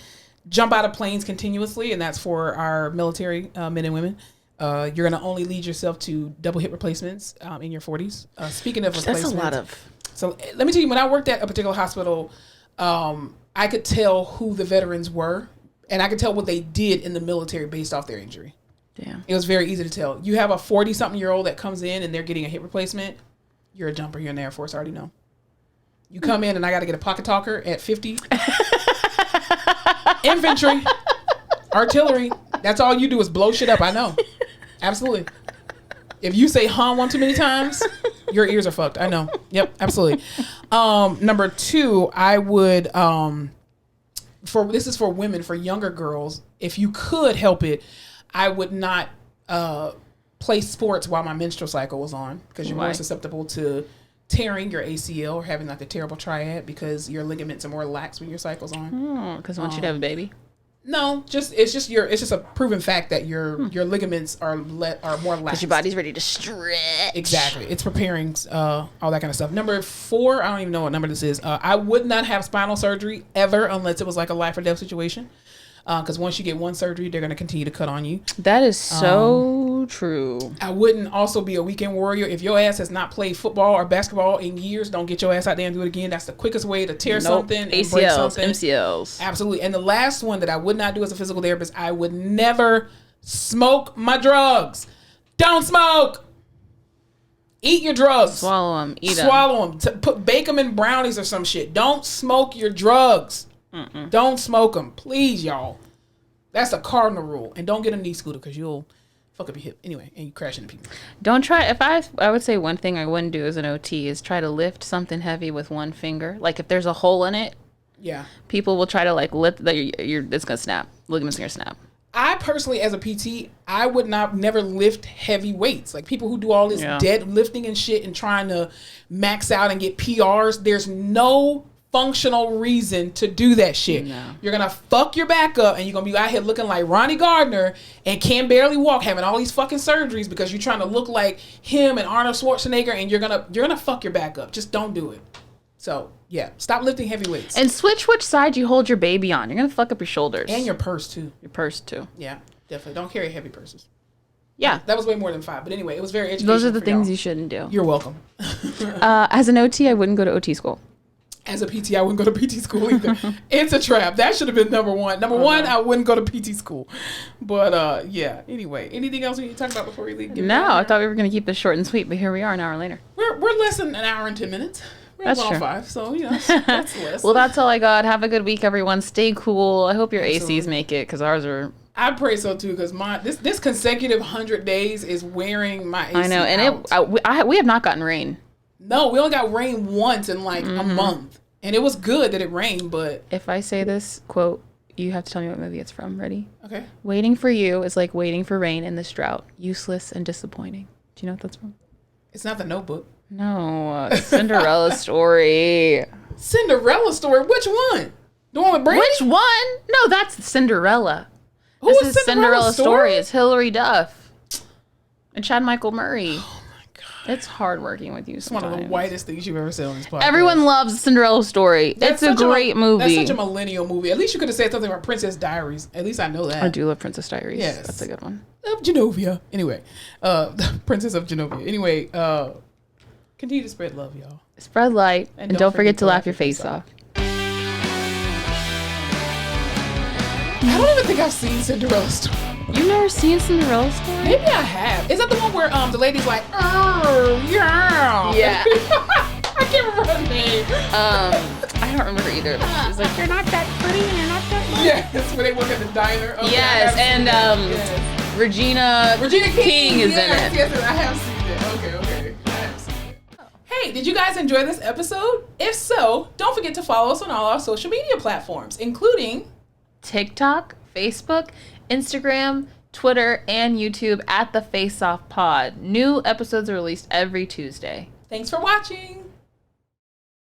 jump out of planes continuously, and that's for our military men and women. You're going to only lead yourself to double hip replacements in your 40s. Speaking of replacements. That's a lot of... So let me tell you, when I worked at a particular hospital, I could tell who the veterans were, and I could tell what they did in the military based off their injury. Damn. It was very easy to tell. You have a 40-something-year-old that comes in and they're getting a hip replacement. You're a jumper. You're in the Air Force. I already know. You come in and I got to get a pocket talker at 50. Infantry. Artillery. That's all you do is blow shit up. I know. Absolutely. If you say "huh" one too many times, your ears are fucked. I know. Yep, absolutely. Number 2, I would this is for women, for younger girls. If you could help it, I would not play sports while my menstrual cycle was on, because you're more susceptible to tearing your ACL or having like a terrible triad, because your ligaments are more lax when your cycle's on. Because once you'd have a baby. No, it's just a proven fact that your ligaments are more lax. Because your body's ready to stretch. Exactly. It's preparing all that kind of stuff. Number 4, I don't even know what number this is. I would not have spinal surgery ever unless it was like a life or death situation. Because once you get one surgery, they're going to continue to cut on you. That is so true. I wouldn't also be a weekend warrior. If your ass has not played football or basketball in years, don't get your ass out there and do it again. That's the quickest way to tear something and ACLs, break something. MCLs. Absolutely. And the last one that I would not do as a physical therapist, I would never smoke my drugs. Don't smoke. Eat your drugs. Swallow them. Eat them. Swallow them. Bake them in brownies or some shit. Don't smoke your drugs. Don't smoke them, please, y'all. That's a cardinal rule. And don't get a knee scooter, because you'll fuck up your hip anyway, and you crash into people. Don't try. If I would say one thing I wouldn't do as an OT is try to lift something heavy with one finger. Like if there's a hole in it, yeah, people will try to like lift. It's gonna snap. Ligaments gonna snap. I personally, as a PT, I would never lift heavy weights. Like people who do all this deadlifting and shit and trying to max out and get PRs. There's no functional reason to do that shit. No. You're gonna fuck your back up, and you're gonna be out here looking like Ronnie Gardner and can barely walk, having all these fucking surgeries because you're trying to look like him and Arnold Schwarzenegger, and you're gonna fuck your back up. Just don't do it. So yeah, stop lifting heavy weights. And switch which side you hold your baby on. You're gonna fuck up your shoulders and your purse too. Your purse too. Yeah, definitely. Don't carry heavy purses. Yeah, that was way more than 5. But anyway, it was very educational. Those are the things you shouldn't do. You're welcome. As an OT, I wouldn't go to OT school. As a PT, I wouldn't go to PT school either. It's a trap. That should have been number 1. Number 1, I wouldn't go to PT school. But yeah. Anyway, anything else we need to talk about before we leave? No, I thought we were going to keep this short and sweet, but here we are an hour later. We're less than an hour and 10 minutes. We're that's at true. 5, so that's less. Well, that's all I got. Have a good week, everyone. Stay cool. I hope your ACs make it, because ours are. I pray so too, because this consecutive 100 days is wearing my AC. I know, and we have not gotten rain. No, we only got rain once in like a month. And it was good that it rained, but... If I say this, quote, You have to tell me what movie it's from. Ready? Okay. Waiting for You is like waiting for rain in this drought. Useless and disappointing. Do you know what that's from? It's not The Notebook. No. Cinderella Story. Cinderella Story? Which one? The one with Brandy? Which one? No, that's Cinderella. Who is Cinderella Story? It's Hilary Duff and Chad Michael Murray. Oh my God. It's hard working with you sometimes. It's one of the whitest things you've ever said on this podcast. Everyone loves Cinderella Story. It's a great movie. That's such a millennial movie. At least you could have said something about Princess Diaries. At least I know that. I do love Princess Diaries. Yes. That's a good one. Of Genovia. Anyway, Princess of Genovia. Anyway, continue to spread love, y'all. Spread light. And don't forget to laugh your face off. I don't even think I've seen Cinderella Story. You've never seen Cinderella Story? Maybe I have. Is that the one where the lady's like, oh, yeah. Yeah. I can't remember her name. I don't remember either. She's like, you're not that pretty and you're not that funny. Yeah, that's when they work at the diner. Okay, yes, and yes. Regina King is in it. Yes, I have seen it. Okay. I have seen it. Hey, did you guys enjoy this episode? If so, don't forget to follow us on all our social media platforms, including TikTok, Facebook, Instagram, Twitter, and YouTube at The Face Off Pod. New episodes are released every Tuesday. Thanks for watching.